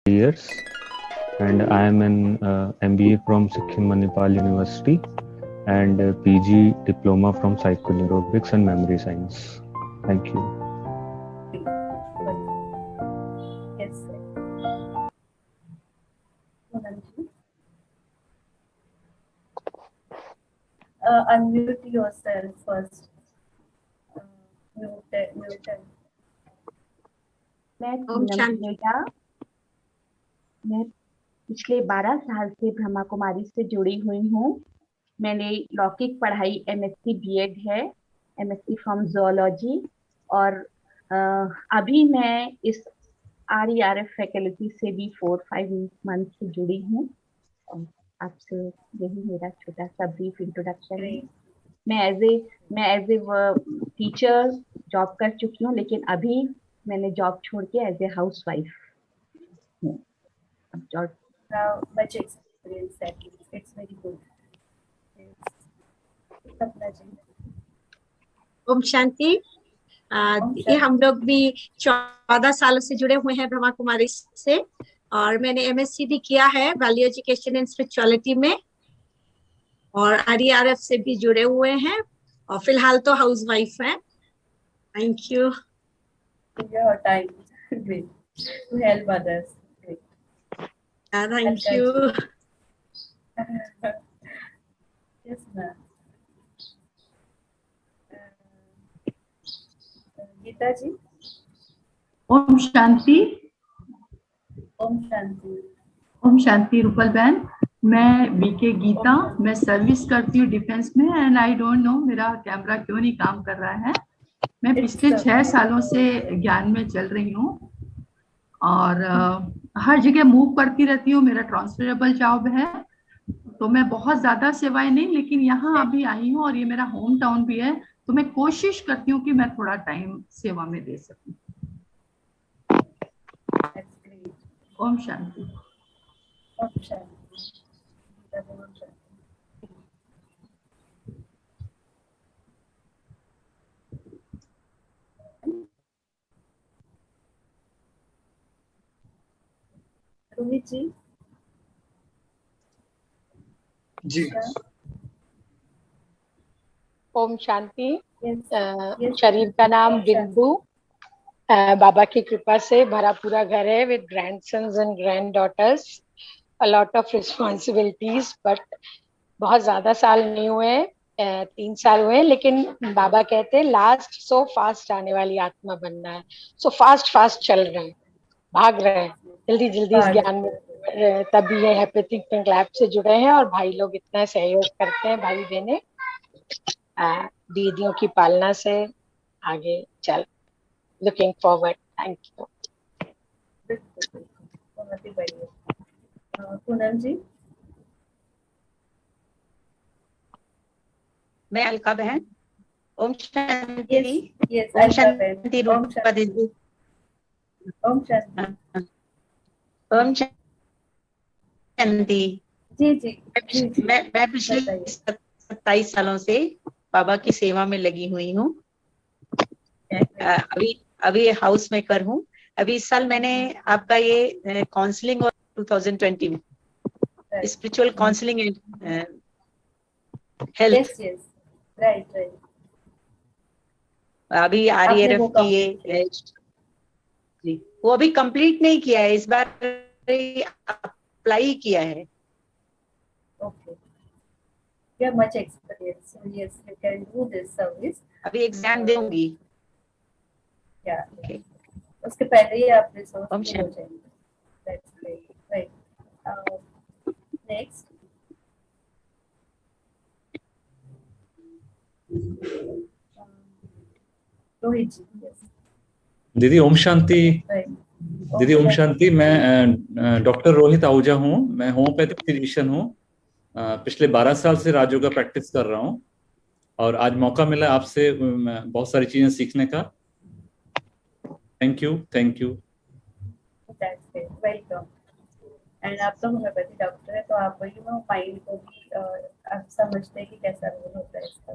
years, and I am an MBA from Sikkim Manipal University and PG diploma from Psychoneurobics and Memory Science. Thank you. Yes, sir. Unmute yourself first. Mute. मैं पिछले 12 साल से ब्रह्मा कुमारी से जुड़ी हुई हूँ। मैंने लौकिक पढ़ाई MSc B.Ed है, MSc फ्रॉम zoology, और अभी मैं इस RERF फैकल्टी से भी 4-5 मंथ से जुड़ी हूँ। आपसे यही मेरा छोटा सा ब्रीफ इंट्रोडक्शन है। मैं एज ए टीचर जॉब कर चुकी हूँ, लेकिन अभी मैंने जॉब छोड़ के एज ए हाउस वाइफ हूँ। Now, much experience that it's very good. Om Shanti. ये हम लोग भी 14 सालों से जुड़े हुए हैं ब्रह्मा कुमारी से, और मैंने MSc भी किया है वैल्यू एजुकेशन एंड स्पिरिचुअलिटी में, और RERF से भी जुड़े हुए हैं, और फिलहाल तो हाउस वाइफ है। Thank you. Your time to help others. Thank you. Yes, ma'am. Geeta ji. ओम शांति। ओम शांति। ओम शांति रूपल बहन। मैं बीके गीता, मैं सर्विस करती हूँ डिफेंस में, एंड आई डोंट नो मेरा कैमरा क्यों नहीं काम कर रहा है। मैं पिछले 6 सालों से ज्ञान में चल रही हूँ और हर जगह मूव करती रहती हूँ। मेरा ट्रांसफरेबल जॉब है, तो मैं बहुत ज्यादा सेवाएं नहीं, लेकिन यहाँ अभी आई हूँ और ये मेरा होम टाउन भी है, तो मैं कोशिश करती हूँ कि मैं थोड़ा टाइम सेवा में दे सकूं। ओम शांति। ओम शांति। रोहित जी। जी। ओम शांति। शरीर का नाम बिंदु। बाबा की कृपा से भरा पूरा घर है with grandsons and grand daughters, a lot of responsibilities, but बहुत ज्यादा साल नहीं हुए, 3 साल हुए, लेकिन बाबा कहते हैं लास्ट सो फास्ट आने वाली आत्मा बनना है। सो फास्ट चल रहे हैं, भाग रहे हैं जल्दी इस ज्ञान में। तभी ये हैप्पीथिंक पिंक लैब से जुड़े हैं, और भाई लोग इतना सहयोग करते हैं, भाई बहने दीदियों की पालना से आगे चल। Looking forward. Thank you. बहुत ही बढ़िया। पूनम जी। मैं अलका बहन। ओम शांति। ओम शांति। ओम शांति। ओम शांति। ओम शांति। जी। मैं पिछले 27 सालों से बाबा की सेवा में लगी हुई हूँ। अभी हाउस मेकर हूँ। अभी इस साल मैंने आपका ये काउंसलिंग और 2020 में spiritual counselling health. Yes right. अभी RERF की ये जी, वो अभी कंप्लीट नहीं किया है, इस बार अप्लाई किया है। Okay, you have much experience, so yes, you can do this service. अभी एग्जाम दूंगी। Okay. उसके पहले ही आप रिसोर्स हो जाएंगे। That's great. Right. Next. Rohit ji. Yes. दीदी ओम शांति। दीदी ओम शांति। मैं डॉक्टर रोहित आहूजा हूँ। मैं होम्योपैथिक फिजिशियन हूँ। पिछले 12 साल से राजयोगा प्रैक्टिस कर रहा हूँ, और आज मौका मिला आपसे बहुत सारी चीजें सीखने का। Thank you. वेलकम। एंड आप तो होम्योपैथी डॉक्टर है, तो आप माइंड को भी आप समझते हैं कि कैसा रोल होता है इसका।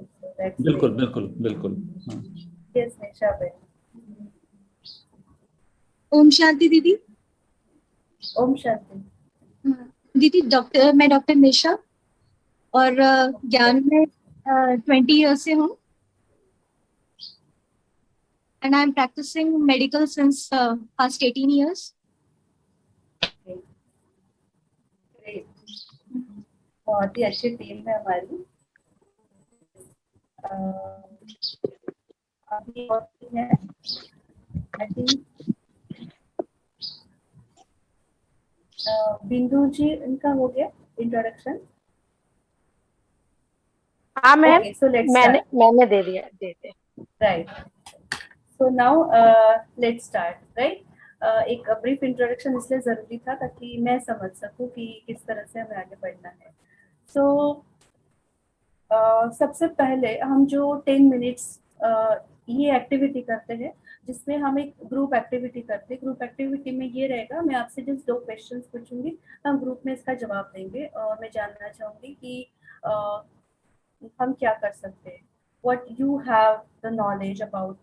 बिल्कुल। यस निशा भाई। ओम शांति दीदी। ओम शांति। दीदी मैं डॉक्टर निशा और ज्ञान में 20 ईयर्स से हूँ and I am practising medical since past 18 years. बहुत ही अच्छी टीम है हमारी। अभी और है आई थिंक बिंदु जी, इनका हो गया इंट्रोडक्शन। हाँ ma'am, Okay, so let's start. मैंने दे दिया दे Right. So now let's start. Right. एक ब्रीफ इंट्रोडक्शन इसलिए जरूरी था ताकि मैं समझ सकूं कि किस तरह से हमें आगे बढ़ना है। So सबसे पहले हम जो 10 मिनट्स ये एक्टिविटी करते हैं, जिसमें हम एक ग्रुप एक्टिविटी करते हैं। ग्रुप एक्टिविटी में ये रहेगा, मैं आपसे जस्ट 2 क्वेश्चंस पूछूंगी, हम ग्रुप में इसका जवाब देंगे और मैं जानना चाहूंगी कि हम क्या कर सकते हैं। What you have the knowledge about,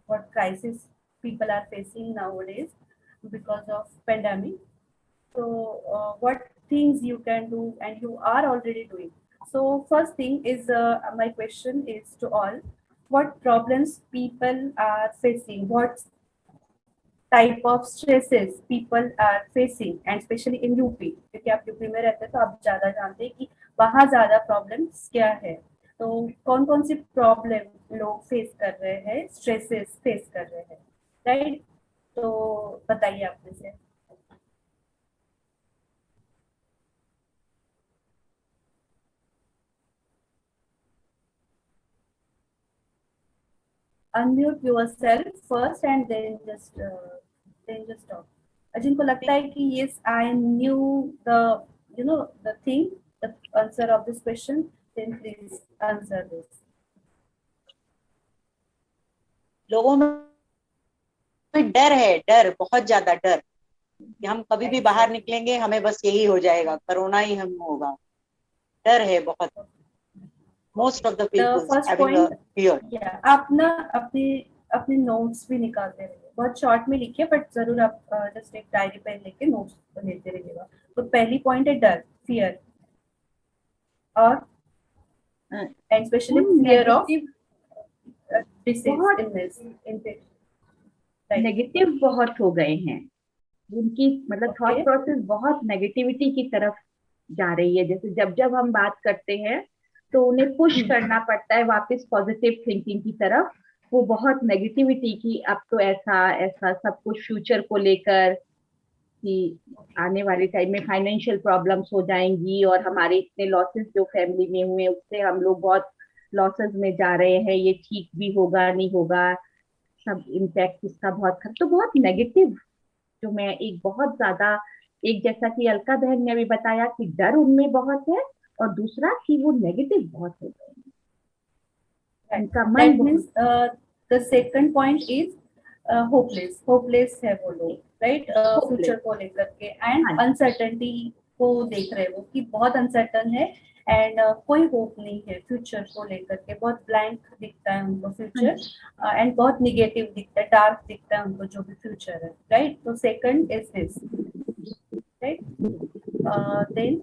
what crisis people are facing nowadays because of pandemic. So what things you can do and you are already doing. So first thing is, my question is to all, what problems people are facing, what type of stresses people are facing, and especially in UP, क्योंकि आप UP में रहते हैं तो आप ज्यादा जानते हैं कि वहाँ ज्यादा प्रॉब्लम्स क्या है। तो कौन कौन सी प्रॉब्लम लोग फेस कर रहे हैं, स्ट्रेसेस फेस कर रहे हैं, राइट? तो बताइए आप में से। Unmute yourself first and then just talk. जिनको लगता है कि yes, I knew the thing, the answer of this question, then please answer this. लोगों में डर है, डर, बहुत ज्यादा डर कि हम कभी भी बाहर निकलेंगे हमें बस यही हो जाएगा, कोरोना ही हम होगा। डर है बहुत। Most of the people having a fear. Yeah, आप ना अपने नोट्स भी निकालते रहिए, बहुत शॉर्ट में लिखिए, बट जरूर आप जस्ट एक डायरी पेन लेके नोट्स लेते रहिएगा। तो पहली पॉइंट है डर, फियर, और and specially fear of disease, illness, infection. Negative बहुत हो गए हैं, उनकी मतलब थॉट प्रोसेस बहुत नेगेटिविटी की तरफ जा रही है। जैसे जब जब हम बात करते हैं तो उन्हें पुश करना पड़ता है वापस पॉजिटिव थिंकिंग की तरफ। वो बहुत नेगेटिविटी की, अब तो ऐसा ऐसा सब कुछ फ्यूचर को लेकर कि आने वाले टाइम में फाइनेंशियल प्रॉब्लम्स हो जाएंगी और हमारे इतने लॉसेस जो फैमिली में हुए उससे हम लोग बहुत लॉसेस में जा रहे हैं, ये ठीक भी होगा नहीं होगा, सब इम्पैक्ट इसका बहुत तो बहुत नेगेटिव। जो मैं एक बहुत ज्यादा, एक जैसा कि अलका बहन ने अभी बताया कि डर उनमें बहुत है, और दूसरा कि वो नेगेटिव बहुत हो गए हैं, उनका मन बहुत। The second point is hopeless है वो लोग, राइट? फ्यूचर को लेकर के एंड अनसर्टेनिटी को देख रहे हो कि बहुत अनसर्टन है एंड कोई होप नहीं है फ्यूचर को लेकर के, बहुत ब्लैंक दिखता है उनको फ्यूचर एंड बहुत निगेटिव दिखता है, डार्क दिखता है उनको जो भी फ्यूचर है, राइट? तो second is this, right? Then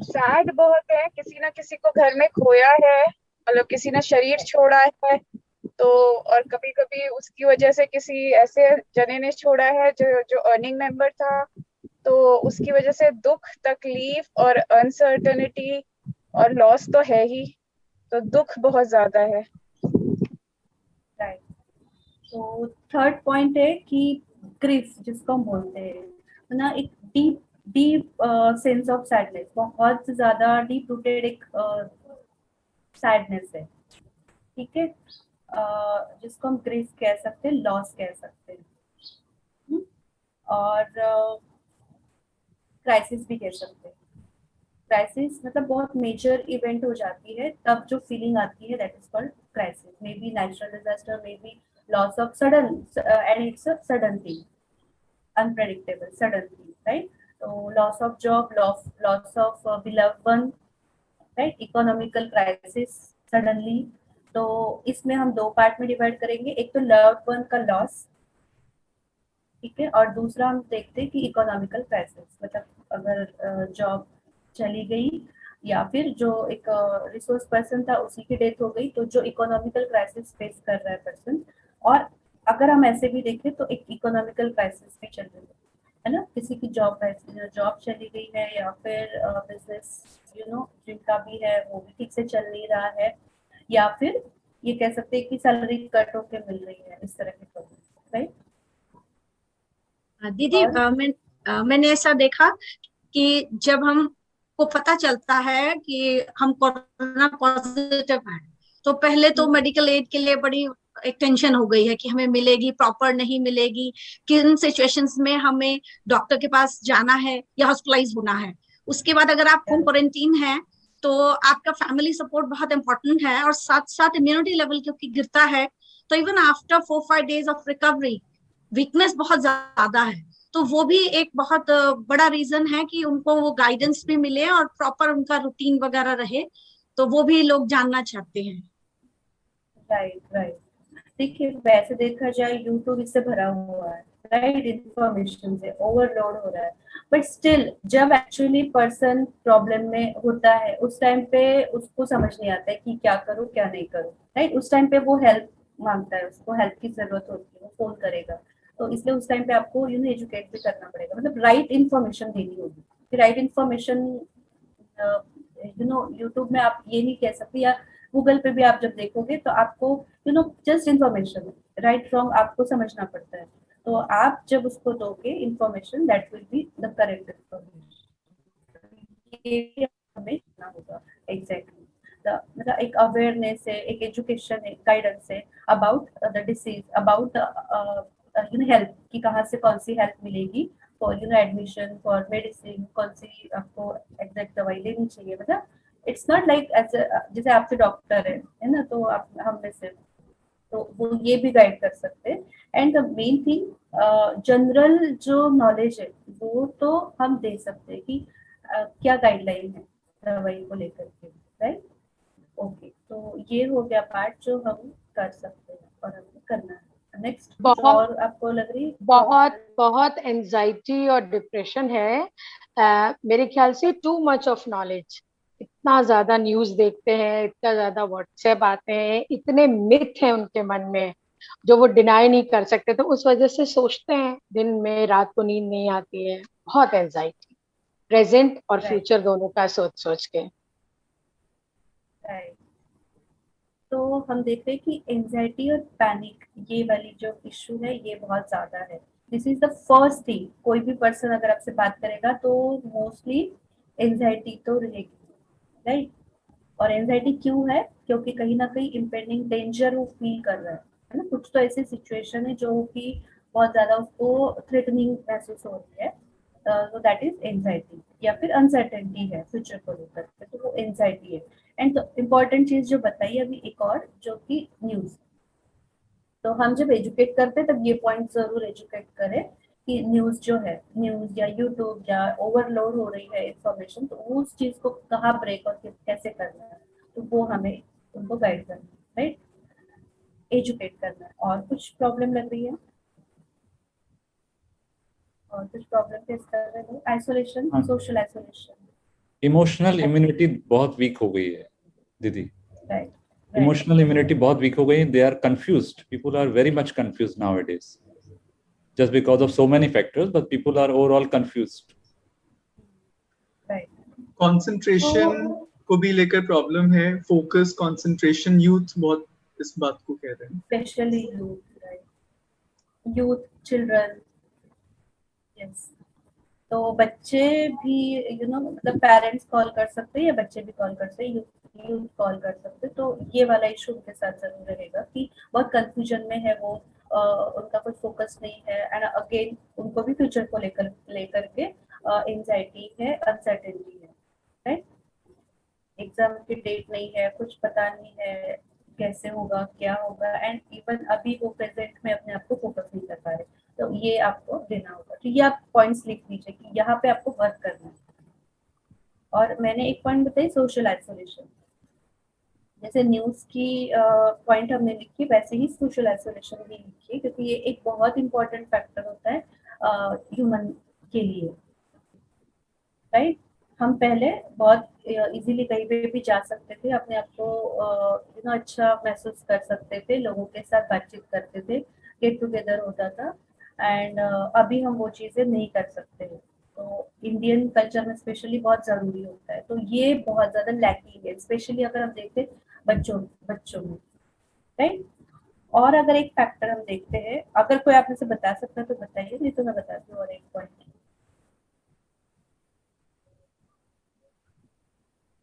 sad बहुत है, किसी ना किसी को घर में खोया है, मतलब किसी ने शरीर छोड़ा है, तो और कभी कभी उसकी वजह से किसी ऐसे जने ने छोड़ा है जो अर्निंग मेंबर था, तो उसकी वजह से दुख, तकलीफ और अनसर्टेनिटी और लॉस तो है ही, तो दुख बहुत ज्यादा है। राइट। तो थर्ड पॉइंट है कि ग्रीफ जिसको हम बोलते हैं ना, एक डीप सेंस ऑफ सैडनेस, बहुत ज्यादा डीप रूटेड एक सैडनेस है, ठीक है? जिसको हम ग्रीफ कह सकते हैं, लॉस कह सकते हैं, और क्राइसिस भी कह सकते हैं। क्राइसिस मतलब बहुत मेजर इवेंट हो जाती है, तब जो फीलिंग आती है that is called crisis. Maybe natural disaster, maybe loss of sudden, and it's a sudden thing, unpredictable sudden thing, right? तो loss of job, loss of beloved one, right? Economical crisis suddenly. तो इसमें हम 2 part में divide करेंगे, एक तो loved one का loss ठीक है। और दूसरा हम देखते हैं कि इकोनॉमिकल क्राइसिस, मतलब अगर जॉब चली गई या फिर जो एक रिसोर्स पर्सन था उसकी की डेथ हो गई, तो जो इकोनॉमिकल क्राइसिस फेस कर रहा है पर्सन। और अगर हम ऐसे भी देखें तो एक इकोनॉमिकल क्राइसिस भी चल रही है ना, किसी की जॉब चली गई है या फिर बिजनेस जिनका भी है वो भी ठीक से चल नहीं रहा है, या फिर ये कह सकते हैं कि सैलरी कट होके मिल रही है, इस तरह की प्रॉब्लम, राइट। दीदी मैंने ऐसा देखा कि जब हमको पता चलता है कि हम कोरोना पॉजिटिव हैं, तो पहले तो मेडिकल एड के लिए बड़ी एक टेंशन हो गई है कि हमें मिलेगी, प्रॉपर नहीं मिलेगी, किन सिचुएशंस में हमें डॉक्टर के पास जाना है या हॉस्पिटलाइज होना है। उसके बाद अगर आप होम क्वारंटीन है तो आपका फैमिली सपोर्ट बहुत इंपॉर्टेंट है, और साथ साथ इम्यूनिटी लेवल क्योंकि गिरता है, तो even after 4-5 days of recovery weakness बहुत ज्यादा है। तो वो भी एक बहुत बड़ा रीजन है कि उनको वो गाइडेंस भी मिले और प्रॉपर उनका रूटीन वगैरह रहे, तो वो भी लोग जानना चाहते हैं। राइट। देखिए, वैसे देखा जाए यूट्यूब इससे भरा हुआ है, राइट, इंफॉर्मेशन से ओवरलोड हो रहा है। बट स्टिल जब एक्चुअली पर्सन प्रॉब्लम में होता है उस टाइम पे उसको समझ नहीं आता है कि क्या करूँ क्या नहीं करूँ, राइट। उस टाइम पे वो हेल्प मांगता है, उसको हेल्प की जरूरत होती है, वो फोन करेगा। तो इसलिए उस टाइम पे आपको एजुकेट भी करना पड़ेगा, मतलब राइट इन्फॉर्मेशन देनी होगी। राइट इन्फॉर्मेशन यूट्यूब में आप ये नहीं कह सकते, या गूगल पे भी आप जब देखोगे तो आपको जस्ट इन्फॉर्मेशन, राइट फ्रॉम आपको समझना पड़ता है। तो आप जब उसको दोगे information, that will be the correct information, ये भी हमें जानना होगा। एग्जैक्टली, मतलब एक अवेयरनेस है, एक एजुकेशन है, गाइडेंस है about the disease, about health की कहाँ से कौन सी हेल्प मिलेगी फॉर एडमिशन, फॉर मेडिसिन, कौन सी आपको एग्जैक्ट दवाई लेनी चाहिए। मतलब इट्स नॉट लाइक जैसे आपके डॉक्टर है ना, तो आप हम में से तो वो ये भी गाइड कर सकते हैं। And the main thing general जो नॉलेज है वो तो हम दे सकते हैं कि क्या गाइडलाइन है दवाई को लेकर के, राइट। ओके, तो ये हो गया पार्ट जो हम कर सकते हैं और हमें करना है। नेक्स्ट और आपको लग रही बहुत एंजाइटी और डिप्रेशन है, मेरे ख्याल से टू मच ऑफ नॉलेज। इतना ज्यादा न्यूज देखते हैं, इतना ज्यादा व्हाट्सएप आते हैं, इतने मिथ हैं उनके मन में जो वो डिनाई नहीं कर सकते, तो उस वजह से सोचते हैं, दिन में रात को नींद नहीं आती है। बहुत एंजाइटी, प्रेजेंट और फ्यूचर दोनों का सोच सोच के। तो हम देख रहे हैं कि एंजाइटी और पैनिक ये वाली जो इशू है ये बहुत ज्यादा है। This is the first thing, कोई भी पर्सन अगर आपसे बात करेगा तो मोस्टली एंजाइटी तो रहेगी, राइट। और एंजाइटी क्यों है? क्योंकि कहीं ना कहीं इम्पेंडिंग डेंजर वो फील कर रहा है ना। कुछ तो ऐसी सिचुएशन है जो कि बहुत ज्यादा उसको थ्रेटनिंग महसूस हो रही है, तो दैट इज एंजाइटी। या फिर अनसर्टेनिटी है फ्यूचर को लेकर के, तो वो एंजाइटी है। एंड इम्पॉर्टेंट चीज जो बताई अभी एक और, जो कि न्यूज। तो हम जब एजुकेट करते हैं तब ये पॉइंट जरूर एजुकेट करें कि न्यूज जो है, न्यूज या यूट्यूब या ओवरलोड हो रही है इंफॉर्मेशन, तो उस चीज को कहाँ ब्रेक और कैसे करना है, तो वो हमें उनको गाइड करना है, राइट, एजुकेट करना है। और कुछ प्रॉब्लम लग रही है? और कुछ प्रॉब्लम फेस कर रहे हो? Isolation, social isolation, emotional immunity बहुत वीक हो गई है दीदी। राइट, इमोशनल इम्यूनिटी बहुत वीक हो गई। They are confused, people are very much confused nowadays, just because of so many factors, but people are overall confused. Concentration को भी लेकर प्रॉब्लम है, फोकस, कंसंट्रेशन, यूथ बहुत इस बात को कह रहे हैं, specially youth, right, youth, children, yes. तो बच्चे भी मतलब पेरेंट्स कॉल कर सकते हैं या बच्चे भी कॉल कर सकते हैं, यूथ कॉल कर सकते हैं। तो ये वाला इशू उनके साथ जरूर रहेगा कि बहुत कंफ्यूजन में है वो, उनका कोई फोकस नहीं है। एंड अगेन उनको भी फ्यूचर को लेकर के एंजाइटी है, अनसर्टेनिटी है, राइट। एग्जाम की डेट नहीं है, कुछ पता नहीं है कैसे होगा क्या होगा, एंड इवन अभी वो प्रेजेंट में अपने आप को फोकस नहीं कर पा रहे, तो ये आपको देना होगा। तो ये आप पॉइंट्स लिख लीजिए कि यहाँ पे आपको वर्क करना है। और मैंने एक पॉइंट बताई सोशल आइसोलेशन, जैसे न्यूज की पॉइंट हमने लिखी वैसे ही सोशल आइसोलेशन भी लिखी, क्योंकि ये एक बहुत इंपॉर्टेंट फैक्टर होता है ह्यूमन के लिए, राइट। हम पहले बहुत इजीली कहीं पे भी जा सकते थे, अपने आप को अच्छा महसूस कर सकते थे, लोगों के साथ बातचीत करते थे, गेट टुगेदर होता था, एंड अभी हम वो चीज़ें नहीं कर सकते हैं। तो इंडियन कल्चर में स्पेशली बहुत ज़रूरी होता है, तो ये बहुत ज़्यादा लैकिंग है, स्पेशली अगर हम देखते बच्चों में, राइट। और अगर एक फैक्टर हम देखते हैं, अगर कोई आप में से बता सकता है तो बताइए, नहीं तो मैं बताती हूँ और एक पॉइंट।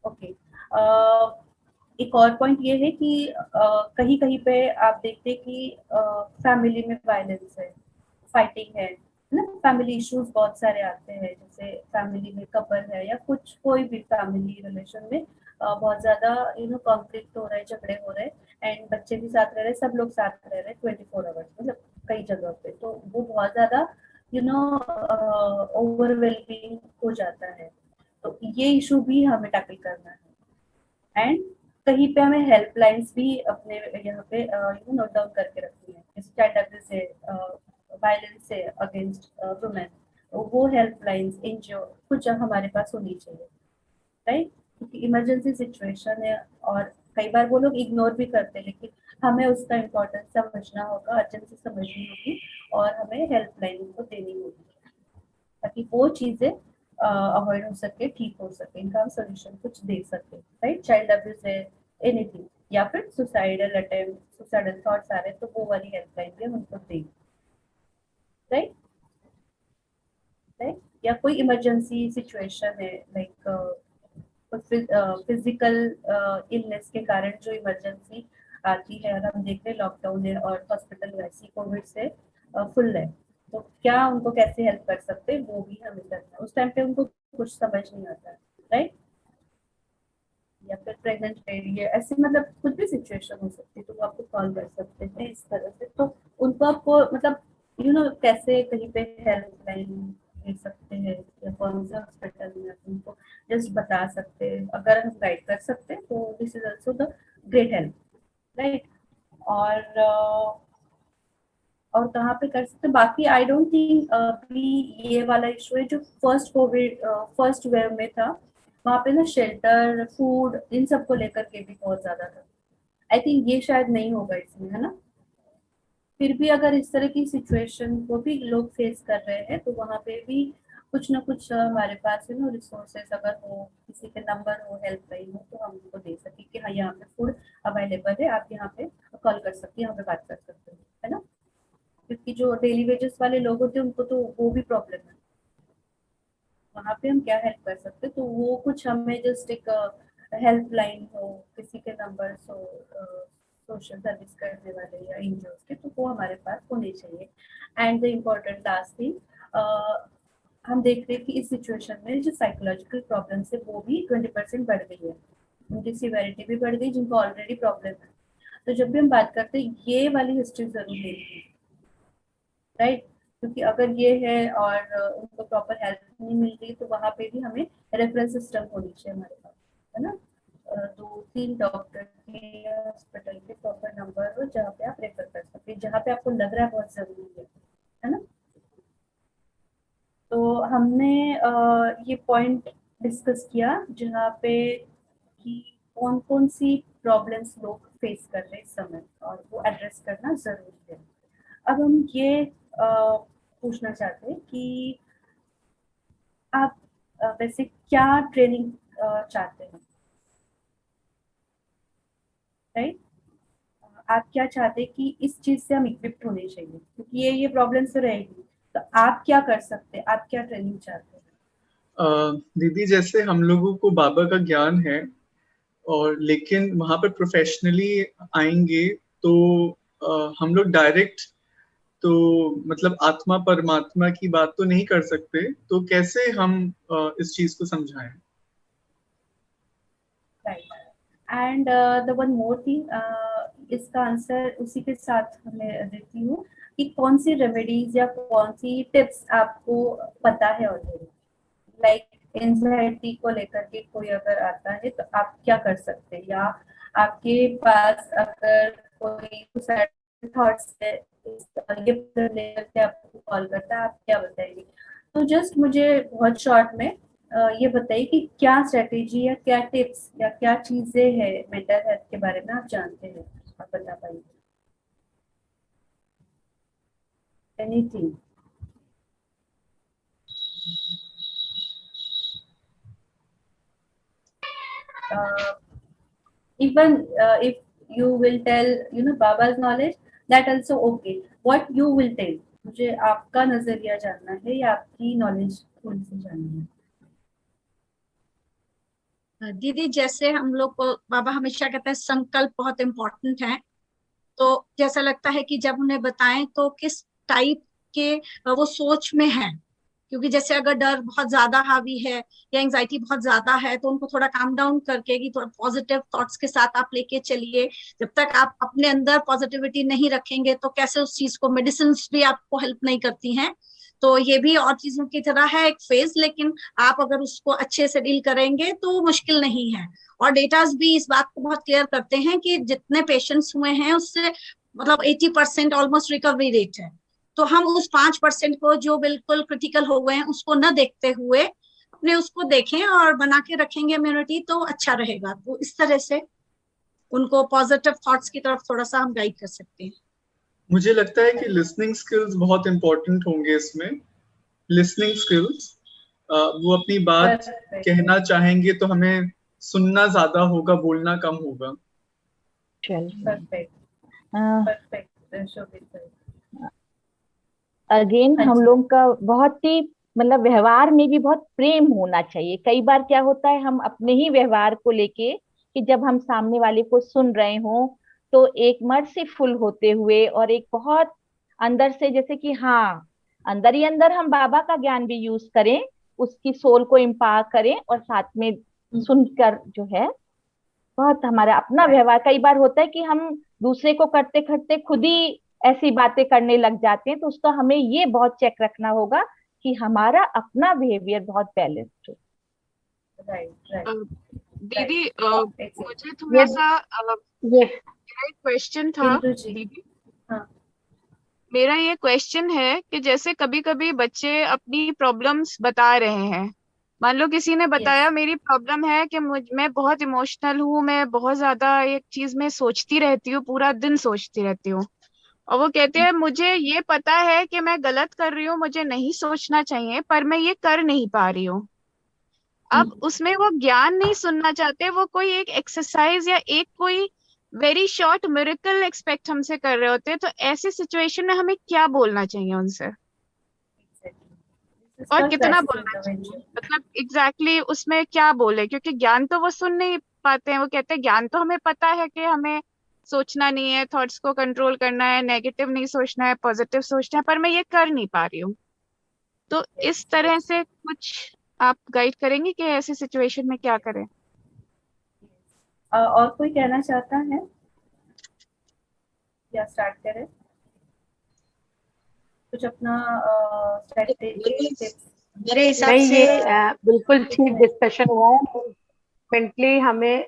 ओके, एक और पॉइंट ये है कि कहीं कहीं पे आप देखते हैं कि फैमिली में वायलेंस है, फाइटिंग है ना, फैमिली इश्यूज बहुत सारे आते हैं, जैसे फैमिली में कपल है या कुछ कोई भी फैमिली रिलेशन में बहुत ज्यादा कॉन्फ्लिक्ट हो रहा है, झगड़े हो रहे हैं, एंड बच्चे भी साथ रह रहे हैं, सब लोग साथ रह रहे हैं 24 आवर्स, मतलब कई जगह पे, तो वो बहुत ज्यादा ओवरवेलमिंग हो जाता है। तो ये इशू भी हमें टैकल करना है, एंड कहीं पे हमें हेल्पलाइंस भी अपने यहाँ पे नोट डाउन करके रखनी है, जैसे चाइल्ड अब्यूज से, वायलेंस से अगेंस्ट वुमेन, वो हेल्पलाइंस एनजीओ कुछ हमारे पास होनी चाहिए, राइट, क्योंकि इमरजेंसी सिचुएशन है और कई बार वो लोग इग्नोर भी करते हैं, लेकिन हमें उसका इम्पोर्टेंस समझना होगा, अर्जेंसी समझनी होगी, और हमें हेल्पलाइन को देनी होगी ताकि वो चीजें अवॉइड हो सके, ठीक हो सके, इनका हम सोल्यूशन कुछ दे सके, राइट। चाइल्ड अब्यूज है, एनीथिंग, या फिर सुसाइडल अटेम्प्ट, सुसाइडल थॉट्स आ रहे हैं, तो वो वाली हेल्पलाइन भी हम उनको दें, राइट, राइट। या कोई इमरजेंसी सिचुएशन है, लाइक फिजिकल इलनेस के कारण जो इमरजेंसी आती है, और हम देखते हैं लॉकडाउन है और हॉस्पिटल वैसी कोविड से फुल है, तो क्या उनको कैसे हेल्प कर सकते हैं, वो भी हमें करना है। उस टाइम पे उनको कुछ समझ नहीं आता है, राइट, या फिर प्रेग्नेंट लेडी है, ऐसे मतलब कुछ भी सिचुएशन हो सकती है, तो वो आपको कॉल कर सकते हैं इस तरह से, तो उनको आपको मतलब कैसे कहीं पे हेल्पलाइन दे सकते हैं या कौन से हॉस्पिटल में उनको जस्ट बता सकते हैं, अगर हम गाइड कर सकते हैं तो this is also the great help, right. और कहाँ पे कर सकते हैं, बाकी आई डोंट थिंक अभी ये वाला इशू है जो फर्स्ट वेव में था, वहाँ पे ना शेल्टर, फूड, इन सब को लेकर के भी बहुत ज्यादा था। आई थिंक ये शायद नहीं होगा इसमें, है ना। फिर भी अगर इस तरह की सिचुएशन को भी लोग फेस कर रहे हैं, तो वहाँ पे भी कुछ ना कुछ हमारे पास रिसोर्सेस अगर हो, किसी के नंबर हो, हेल्पलाइन हो, तो हम उनको दे सके कि हाँ यहाँ पे फूड अवेलेबल है, आप यहाँ पे कॉल कर सकते हैं, यहाँ पे बात कर सकते हैं, है ना। क्योंकि जो डेली वेजेस वाले लोग होते हैं उनको तो वो भी प्रॉब्लम है, वहाँ पे हम क्या हेल्प कर सकते हैं, तो वो कुछ हमें जस्ट एक हेल्पलाइन हो, किसी के नंबर्स हो, सोशल सर्विस करने वाले या एनजीओ के, तो वो हमारे पास होने चाहिए। And the important last thing, हम देख रहे हैं कि इस सिचुएशन में जो साइकोलॉजिकल प्रॉब्लम्स है वो भी 20% बढ़ गई है, उनकी सिवेरिटी भी बढ़ गई, जिनको ऑलरेडी प्रॉब्लम है। तो जब भी हम बात करते हैं ये वाली हिस्ट्री जरूर लेनी है, राइट, क्योंकि अगर ये है और उनको प्रॉपर हेल्प नहीं मिल रही, तो वहाँ पे भी हमें रेफरेंस सिस्टम होनी चाहिए हमारे पास, है ना। 2-3 डॉक्टर के हॉस्पिटल के प्रॉपर नंबर हो जहाँ पे आप रेफर कर सकते हैं, जहाँ पे आपको लग रहा है बहुत जरूरी है ना। तो हमने ये पॉइंट डिस्कस किया जहाँ पे कि कौन कौन सी प्रॉब्लम्स लोग फेस कर रहे हैं इस समय, और वो एड्रेस करना जरूरी है। अब हम ये पूछना चाहते हैं कि आप वैसे क्या ट्रेनिंग चाहते हैं, राइट। आप क्या चाहते हैं कि इस चीज से हम इक्विप्ड होने चाहिए, क्योंकि ये प्रॉब्लम्स तो रहेगी, तो आप क्या कर सकते हैं, आप क्या ट्रेनिंग चाहते हैं। दीदी, जैसे हम लोगों को बाबा का ज्ञान है, और लेकिन वहां पर प्रोफेशनली आएंगे तो हम लोग डायरेक्ट तो मतलब आत्मा परमात्मा की बात तो नहीं कर सकते, तो कैसे हम इस चीज को समझाएं। Right, and the one more thing, इसका आंसर उसी के साथ मैं देती हूँ कि कौन सी रेमेडीज या कौन सी टिप्स आपको पता है ऑलरेडी, लाइक एंजाइटी को लेकर के कोई अगर आता है तो आप क्या कर सकते हैं, या आपके पास अगर कोई सुसाइडल थॉट्स है ये लेकर के आपको कॉल करता है, आप क्या बताएंगे? तो जस्ट मुझे बहुत शॉर्ट में ये बताइए कि क्या स्ट्रेटेजी या क्या टिप्स या क्या चीजें हैं मेंटल हेल्थ के बारे में आप जानते हैं, आप बता पाइए anything. Even if you will tell Baba's knowledge, that also okay. What you will tell, मुझे आपका नजरिया जानना है या आपकी नॉलेज थोड़ी सी जाननी है। दीदी, जैसे हम लोग को बाबा हमेशा कहते हैं संकल्प बहुत इम्पोर्टेंट है, तो जैसा लगता है कि जब उन्हें बताएं तो किस टाइप के वो सोच में है, क्योंकि जैसे अगर डर बहुत ज्यादा हावी है या एंजाइटी बहुत ज्यादा है तो उनको थोड़ा काम डाउन करके कि थोड़ा पॉजिटिव थॉट्स के साथ आप लेके चलिए। जब तक आप अपने अंदर पॉजिटिविटी नहीं रखेंगे तो कैसे उस चीज को, मेडिसिन भी आपको हेल्प नहीं करती हैं, तो ये भी और चीजों की तरह है एक फेज, लेकिन आप अगर उसको अच्छे से डील करेंगे तो मुश्किल नहीं है। और डेटाज भी इस बात को बहुत क्लियर करते हैं कि जितने पेशेंट्स हुए हैं उससे मतलब 80% ऑलमोस्ट रिकवरी रेट है। तो हम उस 5% को जो बिल्कुल क्रिटिकल हो गए हैं उसको न देखते हुए अपने उसको देखें और बना के रखेंगे इम्यूनिटी, तो अच्छा रहेगा। तो इस तरह से उनको पॉजिटिव थॉट्स की तरफ थोड़ा सा हम गाइड कर सकते हैं। मुझे लगता है कि लिसनिंग स्किल्स बहुत इंपॉर्टेंट होंगे इसमें। लिसनिंग स्किल्स, वो अपनी बात कहना चाहेंगे तो हमें सुनना ज्यादा होगा, बोलना कम होगा। अगेन हम लोग का बहुत ही मतलब व्यवहार में भी बहुत प्रेम होना चाहिए। कई बार क्या होता है हम अपने ही व्यवहार को लेके कि जब हम सामने वाले को सुन रहे हों तो एक मर्सीफुल होते हुए और एक बहुत अंदर से, जैसे कि हाँ अंदर ही अंदर हम बाबा का ज्ञान भी यूज करें, उसकी सोल को इम्पावर करें और साथ में सुनकर जो है बहुत हमारा अपना व्यवहार। कई बार होता है कि हम दूसरे को करते करते खुद ही ऐसी बातें करने लग जाते हैं, तो उसका हमें ये बहुत चेक रखना होगा कि हमारा अपना बिहेवियर बहुत बैलेंस्ड हो। दीदी मुझे थोड़ा सा मेरा एक क्वेश्चन था दीदी। मेरा ये क्वेश्चन है कि जैसे कभी कभी बच्चे अपनी प्रॉब्लम्स बता रहे हैं, मान लो किसी ने बताया मेरी प्रॉब्लम है कि मैं बहुत इमोशनल हूँ, मैं बहुत ज्यादा एक चीज में सोचती रहती हूँ, पूरा दिन सोचती रहती हूँ, और वो कहते हैं मुझे ये पता है कि मैं गलत कर रही हूँ, मुझे नहीं सोचना चाहिए, पर मैं ये कर नहीं पा रही हूँ। अब उसमें वो ज्ञान नहीं सुनना चाहते, वो कोई एक एक्सरसाइज या एक कोई वेरी शॉर्ट मिरेकल एक्सपेक्ट हमसे कर रहे होते हैं, तो ऐसी सिचुएशन में हमें क्या बोलना चाहिए उनसे और कितना बोलना चाहिए, मतलब एग्जैक्टली उसमें क्या बोले, क्योंकि ज्ञान तो वो सुन नहीं पाते हैं। वो कहते हैं ज्ञान तो हमें पता है कि हमें सोचना नहीं है, थॉट्स को कंट्रोल करना है, नेगेटिव नहीं सोचना है, पॉजिटिव सोचना है, पर मैं ये कर नहीं पा रही हूँ। तो इस तरह से कुछ आप गाइड करेंगे कि ऐसी सिचुएशन में क्या करें? और कोई कहना चाहता है क्या स्टार्ट करें कुछ अपना मेरे हिसाब से बिल्कुल ठीक डिस्कशन हुआ है। मेंटली हमें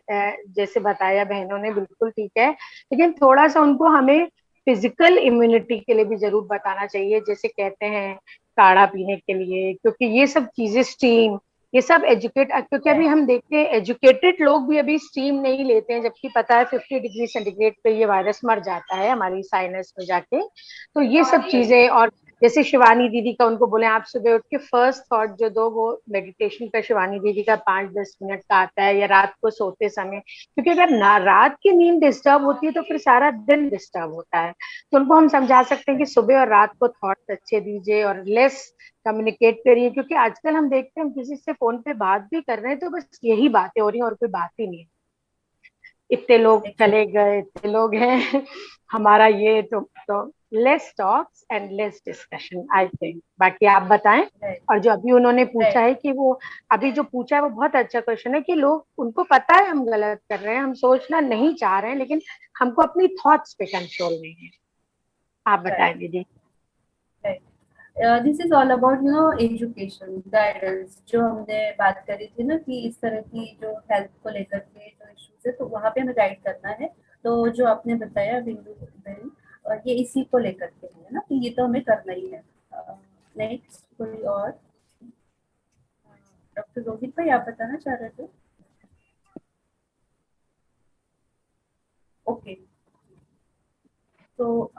जैसे बताया बहनों ने बिल्कुल ठीक है, लेकिन थोड़ा सा उनको हमें फिजिकल इम्यूनिटी के लिए भी जरूर बताना चाहिए, जैसे कहते हैं काढ़ा पीने के लिए, क्योंकि ये सब चीजें स्टीम, ये सब क्योंकि अभी हम देखते हैं एजुकेटेड लोग भी अभी स्टीम नहीं लेते हैं, जबकि पता है 50 डिग्री सेंटीग्रेड पे ये वायरस मर जाता है हमारी साइनस में जाके। तो ये सब चीजें, और जैसे शिवानी दीदी का उनको बोले आप सुबह उठ के फर्स्ट थॉट जो दो वो मेडिटेशन का शिवानी दीदी का 5-10 मिनट का आता है, या रात को सोते समय, क्योंकि अगर रात की नींद डिस्टर्ब होती है तो फिर सारा दिन डिस्टर्ब होता है। तो उनको हम समझा सकते हैं कि सुबह और रात को थॉट्स अच्छे दीजिए और लेस कम्युनिकेट करिए, क्योंकि आजकल हम देखते हैं हम किसी से फोन पे बात भी कर रहे हैं तो बस यही बातें हो रही हैं और कोई बात ही नहीं है, इतने लोग चले गए, इतने लोग हैं हमारा ये, तो less talks and less discussion I think. बाकी आप बताएं। और जो अभी उन्होंने पूछा है कि वो अभी जो पूछा है वो बहुत अच्छा क्वेश्चन है कि लोग, उनको पता है हम गलत कर रहे हैं, हम सोचना नहीं चाह रहे हैं, लेकिन हमको अपनी थॉट्स पे कंट्रोल नहीं है। आप बताएं दीदी। This is all about education guidance, जो हमने बात करी थी ना कि इस तरह की जो हेल्थ को लेकर के जो इश्यूज है तो वहाँ पे हमें गाइड करना है। तो जो आपने बताया बिंदु बहन, ये इसी को लेकर के है ना, तो ये तो हमें करना ही है। नेक्स्ट कोई और? डॉक्टर रोहित भाई आप बताना चाह रहे थे? ओके, तो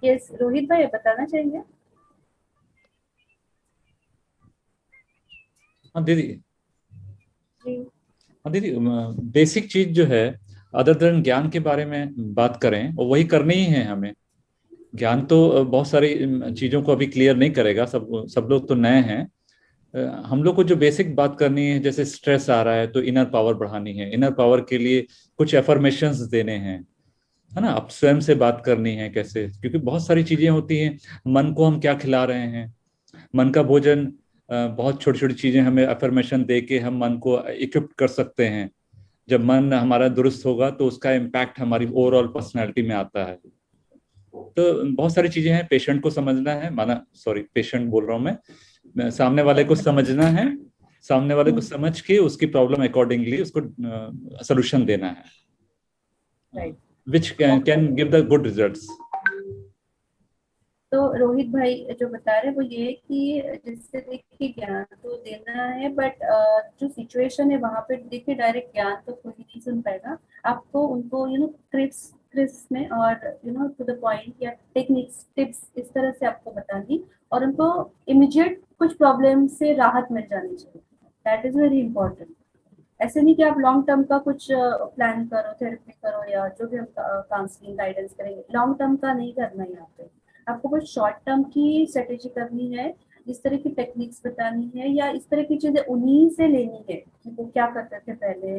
यस रोहित भाई बताना चाहेंगे? हाँ दीदी। जी हाँ दीदी, बेसिक चीज जो है अदर देन ज्ञान के बारे में बात करें और वही करनी ही है हमें। ज्ञान तो बहुत सारी चीजों को अभी क्लियर नहीं करेगा, सब लोग तो नए हैं। हम लोग को जो बेसिक बात करनी है, जैसे स्ट्रेस आ रहा है तो इनर पावर बढ़ानी है, इनर पावर के लिए कुछ एफर्मेशंस देने हैं, है ना। आप स्वयं से बात करनी है कैसे, क्योंकि बहुत सारी चीजें होती हैं। मन को हम क्या खिला रहे हैं, मन का भोजन, बहुत छोटी छोटी चीजें हमें अफर्मेशन दे के हम मन को इक्विप कर सकते हैं। जब मन हमारा दुरुस्त होगा तो उसका इम्पैक्ट हमारी ओवरऑल पर्सनैलिटी में आता है। तो बहुत सारी चीजें हैं, पेशेंट को समझना है, पेशेंट बोल रहा हूँ मैं, सामने वाले को समझना है, सामने वाले को समझ के उसकी प्रॉब्लम अकॉर्डिंगली उसको सोल्यूशन देना है, which can give the good results. तो रोहित भाई जो बता रहे हैं वो ये है कि जिससे देखिए ज्ञान तो देना है, बट जो सिचुएशन है वहाँ पे देखिए डायरेक्ट ज्ञान तो कोई नहीं सुन पाएगा। आपको उनको क्रिस्प में और टू द पॉइंट या टेक्निक्स टिप्स इस तरह से आपको बतानी, और उनको इमीडिएट कुछ प्रॉब्लम से राहत मिल जानी चाहिए। That is very important. ऐसे नहीं कि आप लॉन्ग टर्म का कुछ प्लान करो, थेरेपी करो या जो भी हम काउंसलिंग गाइडेंस करेंगे, लॉन्ग टर्म का नहीं करना है। यहाँ पे आपको कुछ शॉर्ट टर्म की स्ट्रेटेजी करनी है, इस तरह की टेक्निक्स बतानी है या इस तरह की चीजें उन्हीं से लेनी है कि वो क्या करते थे पहले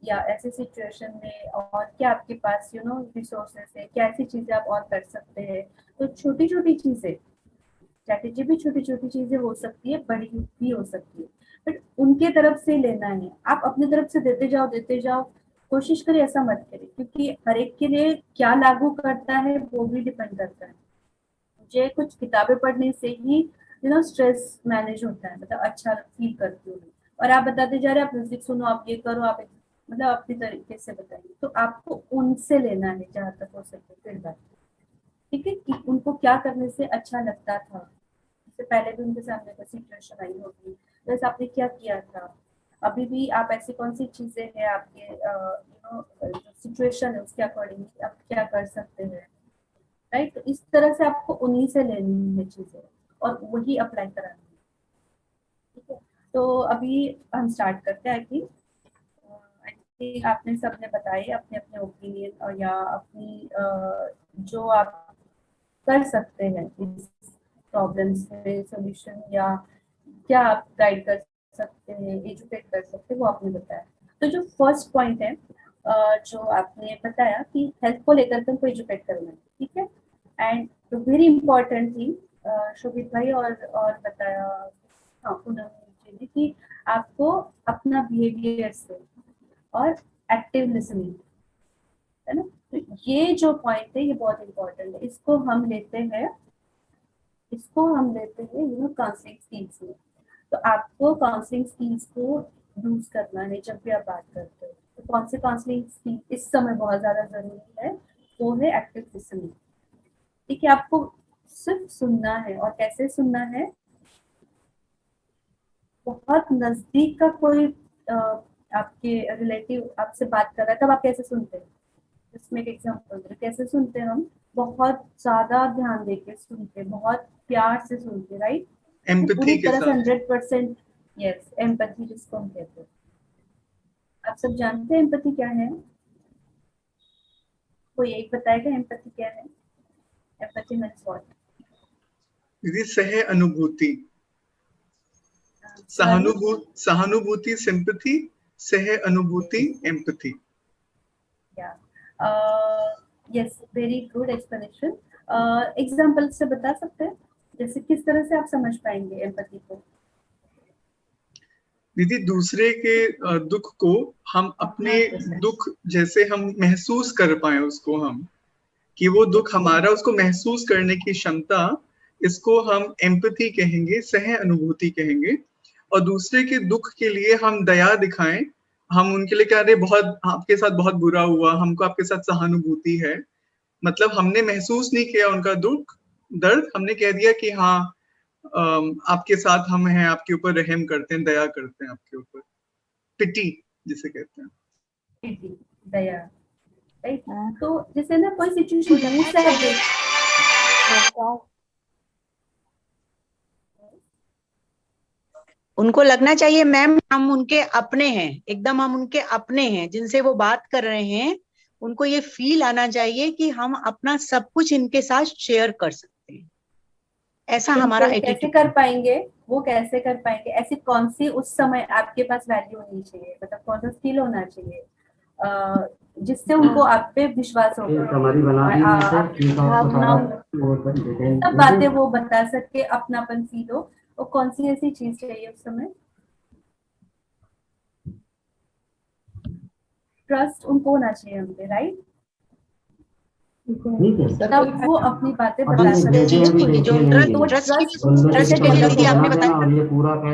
या ऐसे सिचुएशन में, और क्या आपके पास रिसोर्सेस है, क्या ऐसी चीजें आप और कर सकते हैं। तो छोटी छोटी चीजें, स्ट्रेटेजी भी छोटी छोटी चीजें हो सकती है, बड़ी भी हो सकती है, बट उनके तरफ से लेना है। आप अपनी तरफ से देते जाओ, कोशिश करें ऐसा मत करें, क्योंकि हर एक के लिए क्या लागू करता है वो भी डिपेंड करता है। मुझे कुछ किताबें पढ़ने से ही स्ट्रेस मैनेज होता है, मतलब अच्छा फील करती हूँ, और आप बताते जा रहे हैं आप म्यूजिक सुनो, आप ये करो, आप मतलब अपनी तरीके से बताइए। तो आपको उनसे लेना है जहाँ तक हो सके फीडबैक, ठीक है, कि उनको क्या करने से अच्छा लगता था। इससे पहले भी उनके सामने कोई सिचुएशन आई होगी, वैसे आपने क्या किया था, अभी भी आप ऐसी कौन सी चीजें हैं आपके सिचुएशन है उसके अकॉर्डिंग आप क्या कर सकते हैं, राइट। तो इस तरह से आपको उन्हीं से लेनी है चीजें और वही अप्लाई करानी है, ठीक है। तो अभी हम स्टार्ट करते हैं कि आपने सबने बताए अपने अपने ओपिनियन और या अपनी जो आप कर सकते हैं इस प्रॉब्लम्स में सोल्यूशन, या क्या आप गाइड कर सकते हैं, एजुकेट कर सकते हैं, वो आपने बताया। तो जो फर्स्ट पॉइंट है जो आपने बताया कि हेल्थ को लेकर के हमको एजुकेट करना है, ठीक है। एंड तो वेरी इंपॉर्टेंट थी शोभित भाई और बताया हाँ जी कि आपको अपना बिहेवियर से और एक्टिव लिसनिंग, है ना। तो ये जो पॉइंट है ये बहुत इंपॉर्टेंट है। इसको हम लेते हैं काउंसलिंग स्किल्स में। तो आपको काउंसलिंग स्किल्स को यूज करना है जब भी आप बात करते हो। तो कौन से काउंसलिंग स्किल इस समय बहुत ज्यादा जरूरी है, वो है एक्टिव लिसनिंग, ठीक है। आपको सिर्फ सुनना है, और कैसे सुनना है, बहुत नजदीक का कोई आपके रिलेटिव आपसे बात कर रहा है तब आप कैसे सुनते हैं, इसमें एक एग्जाम्पल दे, कैसे सुनते हैं हम, बहुत ज्यादा ध्यान देके सुनते, बहुत प्यार से सुनते, राइट, पूरी तरह से 100%। यस, एम्पैथी जिसको हम कहते हैं। आप सब जानते हैं एम्पैथी क्या है? कोई एक बताएगा एम्पैथी क्या है? Empathy means what? दीदी सह अनुभूति, सहानुभूति सिंपैथी, सह अनुभूति empathy. Yes, very good explanation. Example से बता सकते हैं, जैसे किस तरह से आप समझ पाएंगे एम्पैथी को? दीदी दूसरे के दुख को हम अपने दुख जैसे हम महसूस कर पाए उसको, हम कि वो दुख हमारा, उसको महसूस करने की क्षमता, इसको हम एम्पैथी कहेंगे, सह अनुभूति कहेंगे। और दूसरे के दुख के लिए हम दया दिखाएं हम उनके लिए कह रहे बहुत आपके साथ बहुत बुरा हुआ, हमको आपके साथ सहानुभूति है, मतलब हमने महसूस नहीं किया उनका दुख दर्द, हमने कह दिया कि हाँ आपके साथ हम हैं, आपके ऊपर रहम करते हैं, दया करते हैं आपके ऊपर, पिटी जिसे कहते हैं, पिटी, दया, राइट। तो जैसे ना कोई सिचुएशन दूर से आप देख, उनको लगना चाहिए मैम हम उनके अपने हैं, एकदम हम उनके अपने हैं, जिनसे वो बात कर रहे हैं, उनको ये फील आना चाहिए कि हम अपना सब कुछ इनके साथ शेयर कर सकते हैं, ऐसा हमारा कैसे एटीट्यूड। कर पाएंगे, वो कैसे कर पाएंगे, ऐसी कौन सी उस समय आपके पास वैल्यू होनी चाहिए, मतलब कौन सा स्किल होना चाहिए जिससे उनको आप पे विश्वास होगा, सब बातें वो बता सके, अपनापन फील हो, वो कौन सी ऐसी चीज चाहिए उस समय? ट्रस्ट उनको होना चाहिए हम पे, राइट? तब वो अपनी बातें बता सकते हैं। ट्रस्ट के लिए दीदी आपने बताया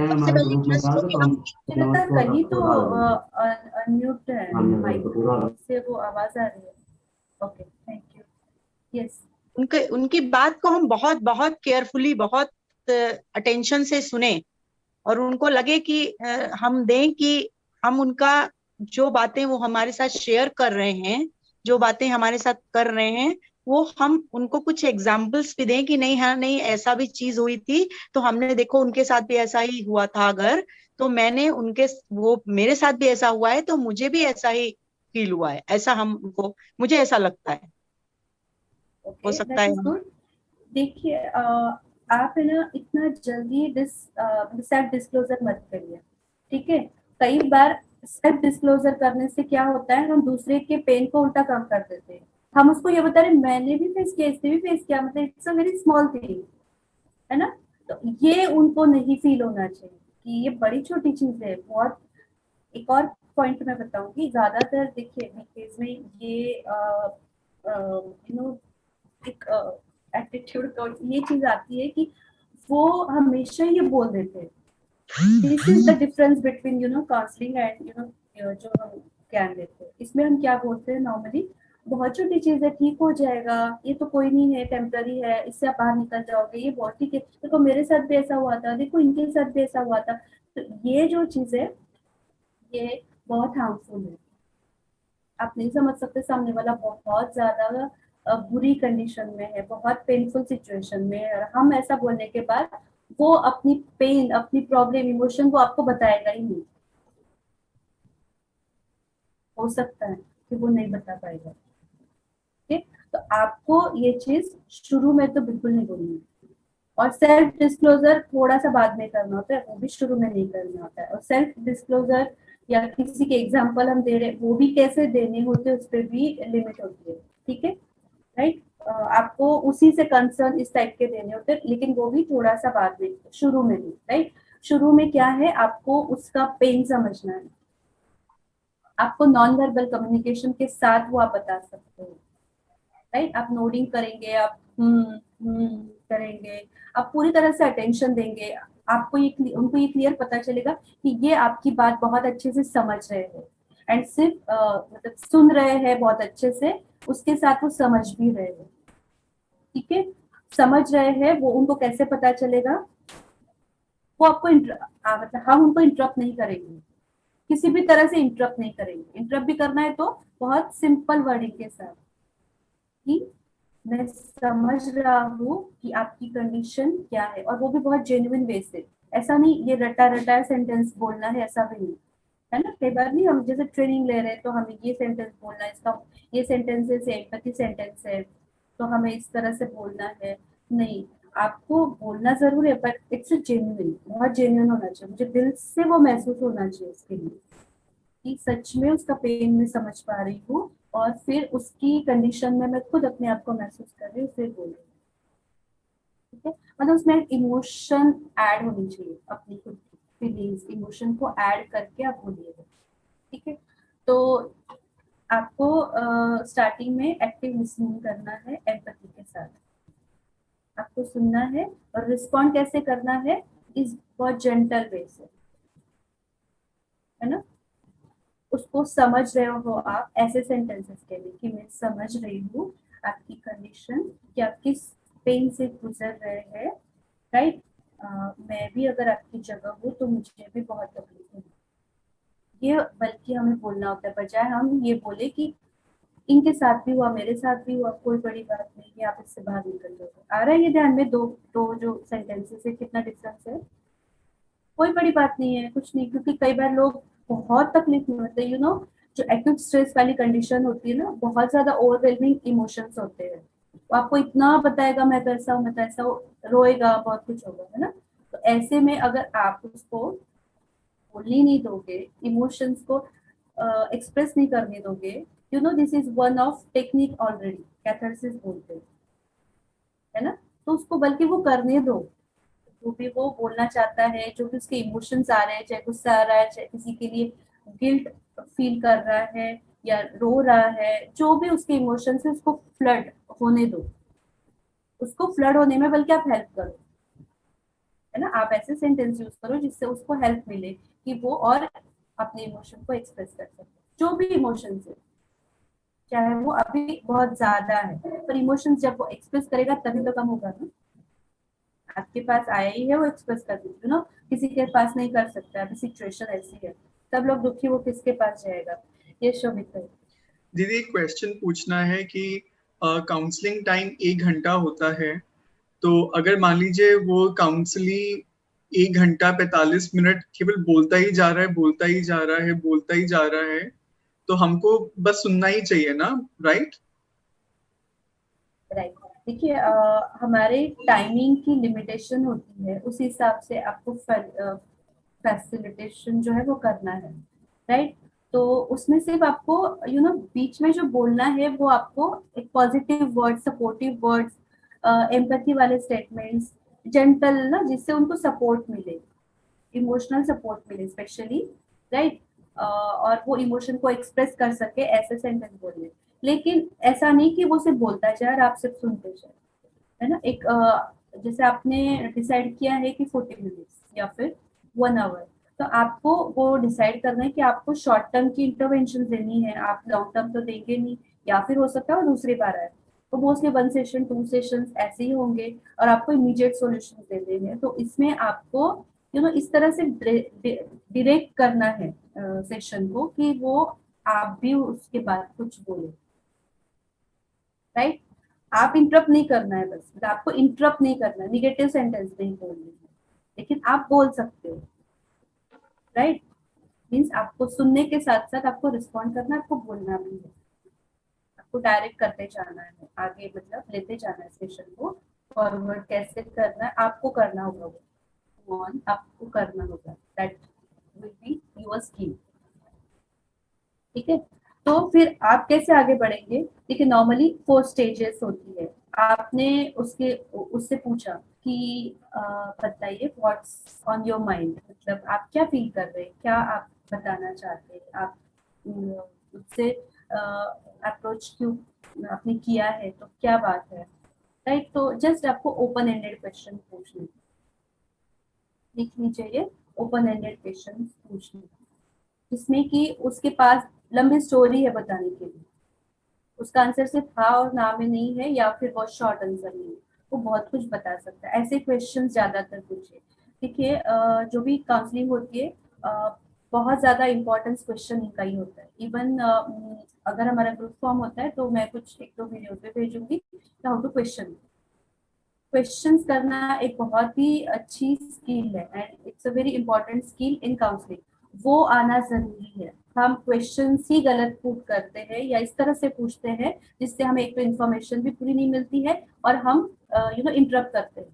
सबसे पहले ट्रस्ट हो कि हम कहीं तो अनम्यूट है माइक, से वो आवाज आ रही है। Okay, thank you. यस, उनकी बात को हम बहुत बहुत केयरफुली, बहुत अटेंशन से सुने और उनको लगे कि हम दें कि हम उनका जो बातें वो हमारे साथ शेयर कर रहे हैं, जो बातें हमारे साथ कर रहे हैं, वो हम उनको कुछ एग्जाम्पल्स भी दें कि नहीं, हाँ नहीं ऐसा भी चीज हुई थी, तो हमने देखो उनके साथ भी ऐसा ही हुआ था, अगर तो मैंने उनके वो मेरे साथ भी ऐसा हुआ है तो मुझे भी ऐसा ही फील हुआ है, ऐसा हमको, मुझे ऐसा लगता है। हो सकता है देखिए आप है ना इतना जल्दी सेल्फ डिस्क्लोजर मत करिए, ठीक है? कई बार सेल्फ डिस्क्लोजर करने से क्या होता है, हम दूसरे के पेन को उल्टा काम कर देते हैं। हम उसको ये बता रहे मैंने भी फेस किया, इसने भी फेस किया, मतलब it's a very small thing, है ना? तो ये उनको नहीं फील होना चाहिए कि ये बड़ी छोटी चीज है बहुत। एक और पॉइंट मैं बताऊंगी, ज्यादातर देखिए केस में ये यू नो एक एटीट्यूड का ये चीज आती है कि वो हमेशा ये बोल देते हैं, this is the difference between counselling and जो हम ज्ञान देते हैं। इसमें हम क्या बोलते हैं नॉर्मली, बहुत छोटी चीज है, ठीक हो जाएगा, ये तो कोई नहीं है, टेम्पररी है, इससे आप बाहर निकल जाओगे, ये बहुत ठीक है, देखो मेरे साथ भी ऐसा हुआ था, देखो इनके साथ भी ऐसा हुआ था। तो ये जो चीज है ये बहुत हार्मफुल है। आप नहीं समझ सकते सामने वाला बहुत ज्यादा बुरी कंडीशन में है, बहुत पेनफुल सिचुएशन में है, और हम ऐसा बोलने के बाद वो अपनी पेन, अपनी प्रॉब्लम, इमोशन वो आपको बताएगा ही नहीं। हो सकता है कि वो नहीं बता पाएगा, ठीक? तो आपको ये चीज शुरू में तो बिल्कुल नहीं बोलनी है, और सेल्फ डिस्क्लोजर थोड़ा सा बाद में करना होता है, वो भी शुरू में नहीं करना होता है। और सेल्फ डिस्क्लोजर या किसी के एग्जाम्पल हम दे रहे हैं, वो भी कैसे देने होते हैं उस पर भी लिमिट होती है, ठीक है, राइट? आपको उसी से कंसर्न इस टाइप के देने होते हैं, लेकिन वो भी थोड़ा सा बाद में, शुरू में नहीं, राइट? शुरू में क्या है, आपको उसका पेन समझना है, आपको नॉन वर्बल कम्युनिकेशन के साथ वो आप बता सकते हो, राइट? आप नोडिंग करेंगे, आप करेंगे, आप पूरी तरह से अटेंशन देंगे, आपको उनको ये क्लियर पता चलेगा कि ये आपकी बात बहुत अच्छे से समझ रहे हैं, एंड सिर्फ मतलब सुन रहे हैं बहुत अच्छे से, उसके साथ वो समझ भी रहे हैं, ठीक है? समझ रहे हैं वो, उनको कैसे पता चलेगा? वो आपको मतलब हम उनको इंटरप्ट नहीं करेंगे, किसी भी तरह से इंटरप्ट नहीं करेंगे। इंटरप्ट भी करना है तो बहुत सिंपल वर्डिंग के साथ कि मैं समझ रहा हूँ कि आपकी कंडीशन क्या है, और वो भी बहुत जेन्युइन वे से, ऐसा नहीं ये रटा रटा सेंटेंस बोलना है, ऐसा भी नहीं है ना। कई बार नहीं, हम जैसे ट्रेनिंग ले रहे हैं तो हमें ये सेंटेंस बोलना है, इसका ये सेंटेंसेस है, एम्पैथी सेंटेंस है, तो हमें इस तरह से बोलना है, नहीं, आपको बोलना जरूर है पर इट्स जेन्युइन, बहुत जेन्युइन होना चाहिए, मुझे दिल से वो महसूस होना चाहिए उसके लिए कि सच में उसका पेन मैं समझ पा रही हूँ, और फिर उसकी कंडीशन में मैं खुद अपने आप को महसूस कर रही हूँ, फिर बोल रही हूँ, ठीक है? मतलब उसमें इमोशन ऐड होनी चाहिए, अपनी खुद की फीलिंग्स, इमोशन को ऐड करके आप बोलिएगा, ठीक है? तो आपको स्टार्टिंग में एक्टिव लिसनिंग करना है, एम्पैथी के साथ आपको सुनना है, और रिस्पॉन्ड कैसे करना है, इस बहुत जेंटल वे से, है ना? उसको समझ रहे हो आप ऐसे सेंटेंसेस के लिए कि मैं समझ रही हूँ आपकी कंडीशन, कि आप किस पेन से गुजर रहे हैं, राइट। मैं भी अगर आपकी जगह हूँ तो मुझे भी बहुत तकलीफ होगी। ये बल्कि हमें बोलना होता है, बजाय हम ये बोले कि इनके साथ भी हुआ, मेरे साथ भी हुआ, कोई बड़ी बात नहीं है, आप इससे बाहर निकल जाओगे। आ रहा है ये ध्यान में? दो जो सेंटेंसेस है कितना डिफरेंस है? कोई बड़ी बात नहीं है, कुछ नहीं, क्योंकि कई बार लोग बहुत तकलीफ में होते हैं, यू नो, जो एक्यूट स्ट्रेस वाली कंडीशन होती है ना, बहुत ज्यादा ओवरवेलमिंग इमोशंस होते हैं। वो आपको इतना बताएगा मैं तो ऐसा हूँ, मैं तो ऐसा हूँ, रोएगा, बहुत कुछ होगा, है ना। तो ऐसे में अगर आप उसको बोलने नहीं दोगे, इमोशंस को एक्सप्रेस नहीं करने दोगे, you know, this is one of technique already, catharsis बोलते हैं, है ना। तो उसको बल्कि वो करने दो, जो भी वो बोलना चाहता है, जो भी उसके इमोशंस आ रहे हैं, चाहे गुस्सा आ रहा है, चाहे किसी के लिए गिल्ट फील कर रहा है या रो रहा है, जो भी उसके इमोशंस है उसको फ्लड होने दो, उसको फ्लड होने में बल्कि आप हेल्प करो, है ना। आप ऐसे सेंटेंस यूज करो जिससे उसको हेल्प मिले कि वो और अपने इमोशन को एक्सप्रेस कर सके, जो भी इमोशन है, चाहे वो अभी बहुत ज्यादा है, पर इमोशंस जब वो एक्सप्रेस करेगा तभी तो कम होगा ना। आपके पास आया ही है, वो एक्सप्रेस कर दीजिए ना, किसी के पास नहीं कर सकता, अभी सिचुएशन ऐसी है, सब लोग दुखी, वो किसके पास जाएगा? ये शोभित है। दीदी एक क्वेश्चन पूछना है कि काउंसलिंग टाइम 1 घंटा होता है, तो अगर मान लीजिए वो काउंसलिंग 1 घंटा 45 मिनट केवल बोलता ही जा रहा है, बोलता ही जा रहा है, बोलता ही जा रहा है, तो हमको बस सुनना ही चाहिए ना, राइट? राइट, देखिए हमारे टाइमिंग की लिमिटेशन होती है, उस हिसाब से आपको फैसिलिटेशन जो है वो करना है, राइट। तो उसमें सिर्फ आपको यू नो बीच में जो बोलना है वो आपको एक positive word, supportive words, empathy वाले स्टेटमेंट्स, जेंटल ना, जिससे उनको सपोर्ट मिले, इमोशनल सपोर्ट मिले स्पेशली, राइट। और वो इमोशन को एक्सप्रेस कर सके, ऐसे सेंटेंस बोलने। लेकिन ऐसा नहीं कि वो सिर्फ बोलता जाए और आप सिर्फ सुनते जाए, है ना। एक जैसे आपने डिसाइड किया है कि 40 मिनट्स या फिर 1 आवर, तो आपको वो डिसाइड करना है कि आपको शॉर्ट टर्म की इंटरवेंशन देनी है, आप लॉन्ग टर्म तो देंगे नहीं, या फिर हो सकता है वो दूसरी बार आए, तो मोस्टली 1 सेशन 2 सेशन ऐसे ही होंगे और आपको इमीडिएट सॉल्यूशन दे देने हैं। तो इसमें आपको यू नो इस तरह से डायरेक्ट करना है सेशन को कि वो आप भी उसके बाद कुछ बोले, राइट। आप इंटरप्ट नहीं करना है, बस आपको इंटरप्ट नहीं करना, निगेटिव सेंटेंस नहीं बोलनी है, लेकिन आप बोल सकते हो, राइट। मीन्स आपको सुनने के साथ साथ आपको रिस्पॉन्ड करना है, आपको बोलना भी है, आपको डायरेक्ट करते जाना है आगे, मतलब लेते जाना है सेशन को फॉरवर्ड। कैसे करना है आपको करना होगा, वो आपको करना होगा, that will be your skill, ठीक है। तो फिर आप कैसे आगे बढ़ेंगे? देखिए नॉर्मली 4 स्टेजेस होती है। आपने उससे पूछा कि बताइए व्हाट्स ऑन योर माइंड, मतलब आप क्या फील कर रहे हैं, क्या आप बताना चाहते हैं, आप उससे अप्रोच क्यों आपने किया है, तो क्या बात है, राइट। तो जस्ट आपको ओपन एंडेड क्वेश्चन पूछने, लिखनी चाहिए ओपन एंडेड क्वेश्चन पूछने, जिसमें कि उसके पास लंबी स्टोरी है बताने के लिए, उसका आंसर सिर्फ हाँ और ना में नहीं है, या फिर बहुत शॉर्ट आंसर नहीं है, वो बहुत कुछ बता सकता है। ऐसे क्वेश्चन ज्यादातर पूछे। देखिए जो भी काउंसलिंग होती है बहुत ज्यादा इंपॉर्टेंस क्वेश्चन इनका ही होता है। इवन अगर हमारा ग्रुप फॉर्म होता है तो मैं कुछ 1-2 वीडियो पे भेजूंगी हाउ टू क्वेश्चंस करना एक बहुत ही अच्छी स्किल है, and it's a very important skill in counselling. वो आना जरूरी है। हम क्वेश्चंस ही गलत पुट करते हैं या इस तरह से पूछते हैं जिससे हमें एक तो इन्फॉर्मेशन भी पूरी नहीं मिलती है और हम इंटरप्ट करते हैं,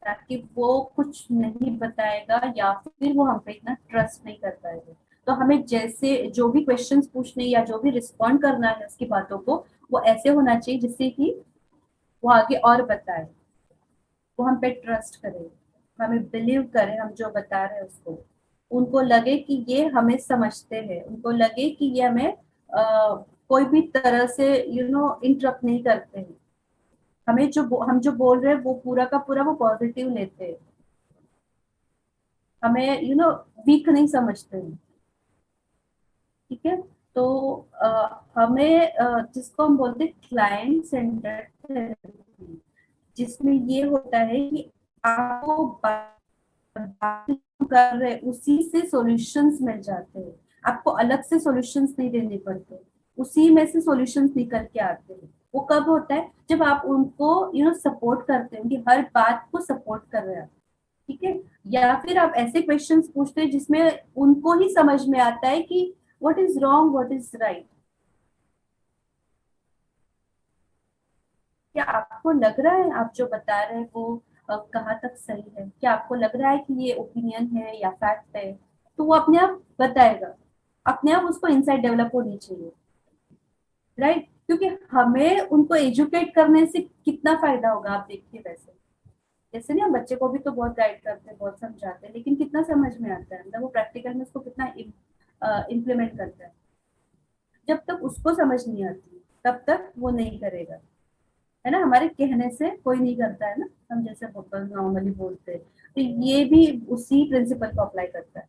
ताकि वो कुछ नहीं बताएगा या फिर वो हम पे इतना ट्रस्ट नहीं कर पाएगा। तो हमें जैसे जो भी क्वेश्चंस पूछने या जो भी रिस्पॉन्ड करना है उसकी बातों को, वो ऐसे होना चाहिए जिससे कि वो आगे और बताए, वो हम पे ट्रस्ट करे, हमें बिलीव करे हम जो बता रहे हैं उसको, उनको लगे कि ये हमें समझते हैं, उनको लगे कि ये हमें कोई भी तरह से इंटरप्ट नहीं करते हैं, हमें हम जो बोल रहे हैं वो पूरा का पूरा वो पॉजिटिव लेते हैं, हमें वीक नहीं समझते हैं। ठीक है। तो हमें जिसको हम बोलते हैं क्लाइंट सेंटर्ड थेरेपी, जिसमें ये होता है कि आपको बात कर रहे उसी से सॉल्यूशंस मिल जाते हैं, आपको अलग से सॉल्यूशंस नहीं देने पड़ते, उसी में से सॉल्यूशंस निकल के आते हैं। वो कब होता है? जब आप उनको सपोर्ट करते हैं, उनकी हर बात को सपोर्ट कर रहे हैं, ठीक है। या फिर आप ऐसे क्वेश्चंस पूछते हैं जिसमें उनको ही समझ में आता है कि what is wrong, what is right. क्या आपको लग रहा है आप जो बता रहे हैं वो कहाँ तक सही है? क्या आपको लग रहा है कि ये ओपिनियन है या फैक्ट है? तो वो अपने आप बताएगा, अपने आप उसको इंसाइट डेवलप होनी चाहिए, राइट। क्योंकि हमें उनको एजुकेट करने से कितना फायदा होगा आप देखिए। वैसे जैसे नहीं, हम बच्चे को भी तो बहुत गाइड करते हैं, बहुत समझाते हैं, लेकिन कितना समझ में आता है, मतलब वो प्रैक्टिकल में उसको कितना इम्प्लीमेंट करता है। जब तक उसको समझ नहीं आती तब तक वो नहीं करेगा, है ना। हमारे कहने से कोई नहीं करता है ना, हम जैसे नॉर्मली बोलते हैं। तो ये भी उसी प्रिंसिपल को अप्लाई करता है,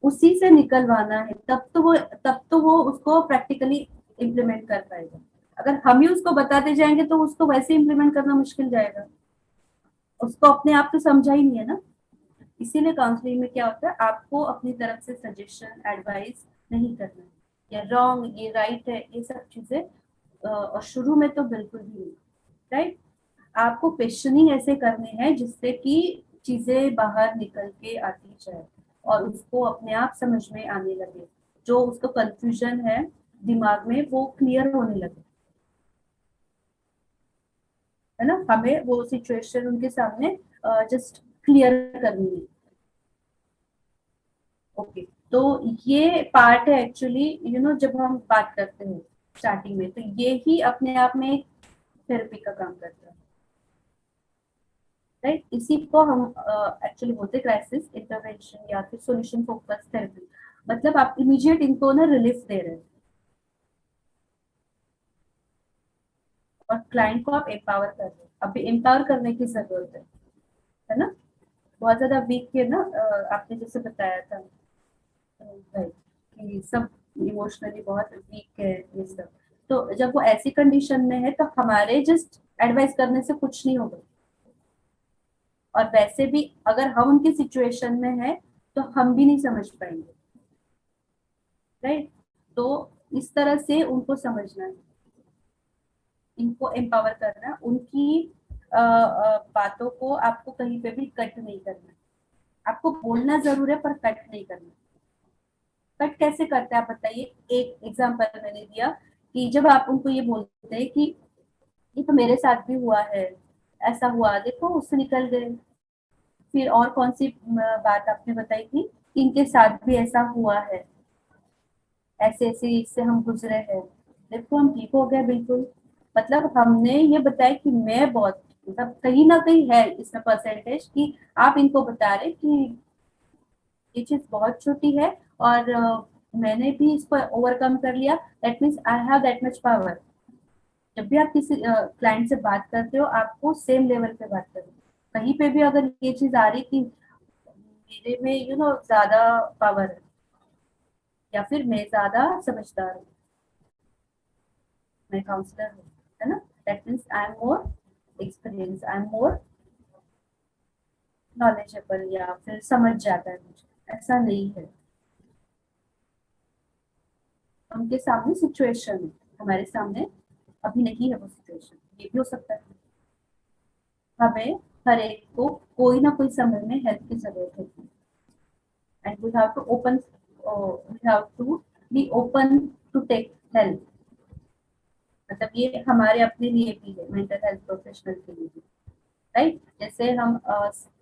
उसी से निकलवाना है, तब तो वो उसको प्रैक्टिकली इम्प्लीमेंट कर पाएगा। अगर हम ही उसको बताते जाएंगे तो उसको वैसे इम्प्लीमेंट करना मुश्किल जाएगा, उसको अपने आप तो समझा ही नहीं है ना। इसीलिए काउंसलिंग में क्या होता है, आपको अपनी तरफ से सजेशन एडवाइस नहीं करना है, या रॉन्ग ये राइट है, ये सब चीजें और शुरू में तो बिल्कुल भी नहीं, राइट। आपको क्वेश्चनिंग ऐसे करने हैं जिससे कि चीजें बाहर निकल के आती जाए और उसको अपने आप समझ में आने लगे, जो उसको कंफ्यूजन है दिमाग में वो क्लियर होने लगे, है ना। हमें वो सिचुएशन उनके सामने जस्ट क्लियर करनी है। ओके, तो ये पार्ट है एक्चुअली, जब हम बात करते हैं स्टार्टिंग में, तो ये ही अपने आप में एक थेरेपी का काम करता है, राइट। इसी को हम एक्चुअली बोलते हैं क्राइसिस इंटरवेंशन या फिर सॉल्यूशन फोकस थेरेपी। मतलब आप इमीडिएट इनको ना रिलीफ दे रहे हैं और क्लाइंट को आप एम्पावर कर रहे हैं। अभी एम्पावर करने की जरूरत है ना। बहुत ज्यादा वीक है ना, आपने जैसे बताया था राइट, कि सब इमोशनली बहुत वीक है ये सब। तो जब वो ऐसी कंडीशन में है तो हमारे जस्ट एडवाइस करने से कुछ नहीं होगा, और वैसे भी अगर हम उनकी सिचुएशन में है तो हम भी नहीं समझ पाएंगे, राइट। तो इस तरह से उनको समझना है, इनको एम्पावर करना, उनकी बातों को आपको कहीं पे भी कट नहीं करना। आपको बोलना जरूर है पर कट नहीं करना। कट कैसे करते हैं आप बताइए? एक एग्जांपल मैंने दिया कि जब आप उनको ये बोलते हैं कि ये तो मेरे साथ भी हुआ है, ऐसा हुआ, देखो उससे निकल गए। फिर और कौन सी बात आपने बताई थी कि इनके साथ भी ऐसा हुआ है, ऐसे ऐसे इससे हम गुजरे हैं, देखो हम ठीक हो गए बिल्कुल। मतलब हमने ये बताया कि मैं बहुत, मतलब कहीं ना कहीं है इसमें परसेंटेज कि आप इनको बता रहे कि ये चीज बहुत छोटी है और मैंने भी इसको ओवरकम कर लिया, that means I have that much power. जब भी आप किसी क्लाइंट से बात करते हो आपको सेम लेवल पे बात करनी है। कहीं पे भी अगर ये चीज आ रही कि मेरे में ज्यादा पावर है या फिर मैं ज्यादा समझदार हूँ, मैं काउंसलर हूँ, है ना, that means I am more experience, I am more knowledgeable, या फिर समझ जाता है मुझे। ऐसा नहीं है, उनके सामने सिचुएशन है, हमारे सामने अभी नहीं है वो सिचुएशन, ये भी हो सकता है। हमें हर एक को कोई ना कोई समय में हेल्प की जरूरत होती है, and we have to open, we have to be open to take help. मतलब ये हमारे अपने लिए भी है, मेंटल हेल्थ प्रोफेशनल के लिए भी, राइट। जैसे हम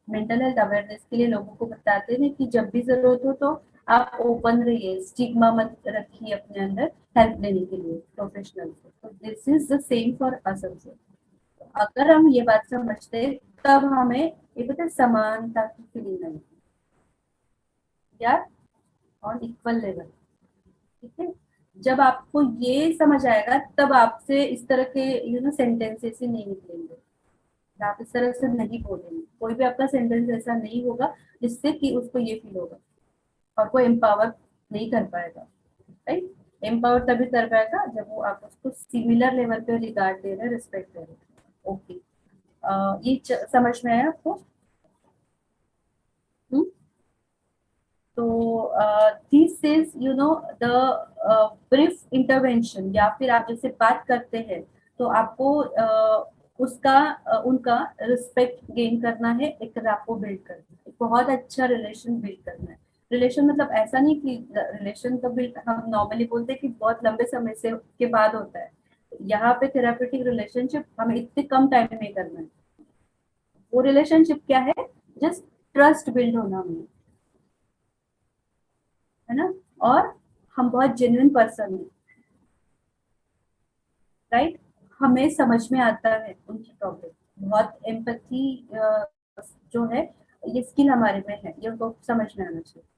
मेंटल हेल्थ अवेयरनेस के लिए लोगों को बताते हैं कि जब भी जरूरत हो तो आप ओपन रहिए, स्टिग्मा मत रखिए अपने अंदर हेल्प लेने के लिए प्रोफेशनल से। तो this is the same for us also. अगर हम ये बात समझते तब हमें ये पता है समानता की फीलिंग आई, यार ऑन इक्वल लेवल, ठीक है। जब आपको ये समझ आएगा तब आपसे इस तरह के सेंटेंसेस ही नहीं निकलेंगे, आप इस तरह से नहीं बोलेंगे, कोई भी आपका सेंटेंस ऐसा नहीं होगा जिससे कि उसको ये फील होगा और वो एम्पावर नहीं कर पाएगा। राइट। एम्पावर तभी कर पाएगा जब वो आप उसको सिमिलर लेवल पे रिगार्ड दे रहे हैं, रिस्पेक्ट दे रहे हैं। ओके, ये समझ में आया आपको? तो this is you know the brief intervention, या फिर आप जैसे बात करते हैं तो आपको उसका उनका रिस्पेक्ट गेन करना है, एक रैपो बिल्ड करना है, एक बहुत अच्छा रिलेशन बिल्ड करना है। रिलेशन मतलब ऐसा नहीं कि रिलेशन तो बिल्ड हम नॉर्मली बोलते हैं कि बहुत लंबे समय से के बाद होता है। यहाँ पे थेरापेटिक रिलेशनशिप हमें इतने कम टाइम में करना है। वो रिलेशनशिप क्या है? जस्ट ट्रस्ट बिल्ड होना हमें, है ना, और हम बहुत जेन्युइन पर्सन हैं, राइट। हमें समझ में आता है उनकी प्रॉब्लम, बहुत एम्पैथी जो है ये स्किल हमारे में है, ये उनको समझ में आना चाहिए।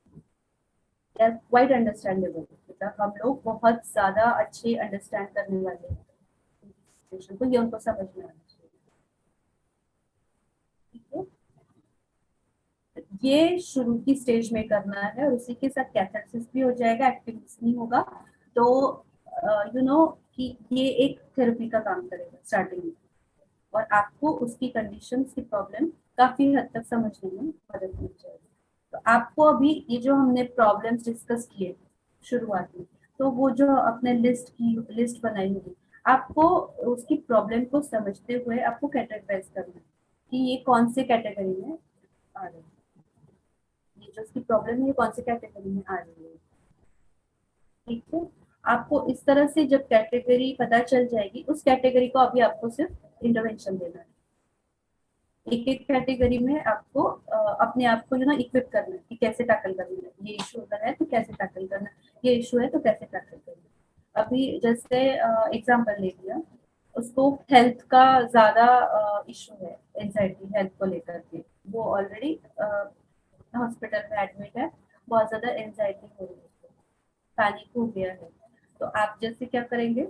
क्वाइट अंडरस्टैंडेबल, मतलब हम लोग बहुत ज्यादा अच्छे अंडरस्टैंड करने वाले हैं सिचुएशन को, ये उनको समझ में आना चाहिए। ठीक है, ये शुरू की स्टेज में करना है और उसी के साथ कैथार्सिस भी हो जाएगा, एक्टिविटीज नहीं होगा। तो यू नो कि ये एक थेरेपी का काम करेगा स्टार्टिंग में, और आपको उसकी कंडीशंस की प्रॉब्लम काफी हद तक समझने में मदद मिल जाएगी। तो आपको अभी ये जो हमने प्रॉब्लम्स डिस्कस किए शुरुआत में, तो वो जो अपने लिस्ट बनाई होगी, आपको उसकी प्रॉब्लम को समझते हुए आपको कैटेगराइज करना है कि ये कौन से कैटेगरी में आ रही है, ये जो उसकी प्रॉब्लम है ये कौन से कैटेगरी में आ रही है। ठीक है, आपको इस तरह से जब कैटेगरी पता चल जाएगी, उस कैटेगरी को अभी आपको सिर्फ इंटरवेंशन देना है। एक एक कैटेगरी में आपको अपने आप को इक्विप करना है कि कैसे टैकल करना है। ये इशू अगर है तो कैसे टैकल करना है, ये इशू है तो कैसे टैकल करना है। अभी जैसे एग्जांपल ले लिया, उसको हेल्थ का ज्यादा इशू है, एंजाइटी हेल्थ को लेकर के, वो ऑलरेडी हॉस्पिटल में एडमिट है, बहुत ज्यादा एंजाइटी हो रही है, पैनिक हो गया है। तो आप जैसे क्या करेंगे,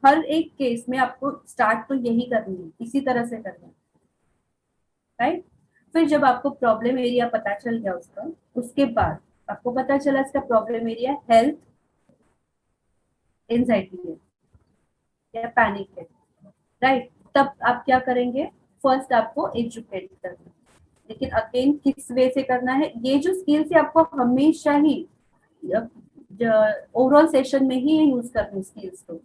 हर एक केस में आपको स्टार्ट तो यही करनी है, इसी तरह से करना है, राइट। फिर जब आपको प्रॉब्लम एरिया पता चल गया उसका, उसके बाद आपको पता चला इसका प्रॉब्लम एरिया हेल्थ, एंजाइटी है या पैनिक है, राइट। तब आप क्या करेंगे, फर्स्ट आपको एजुकेट करना है, लेकिन अगेन किस वे से करना है, ये जो स्किल्स है आपको हमेशा ही ओवरऑल सेशन में ही यूज करनी स्किल्स को।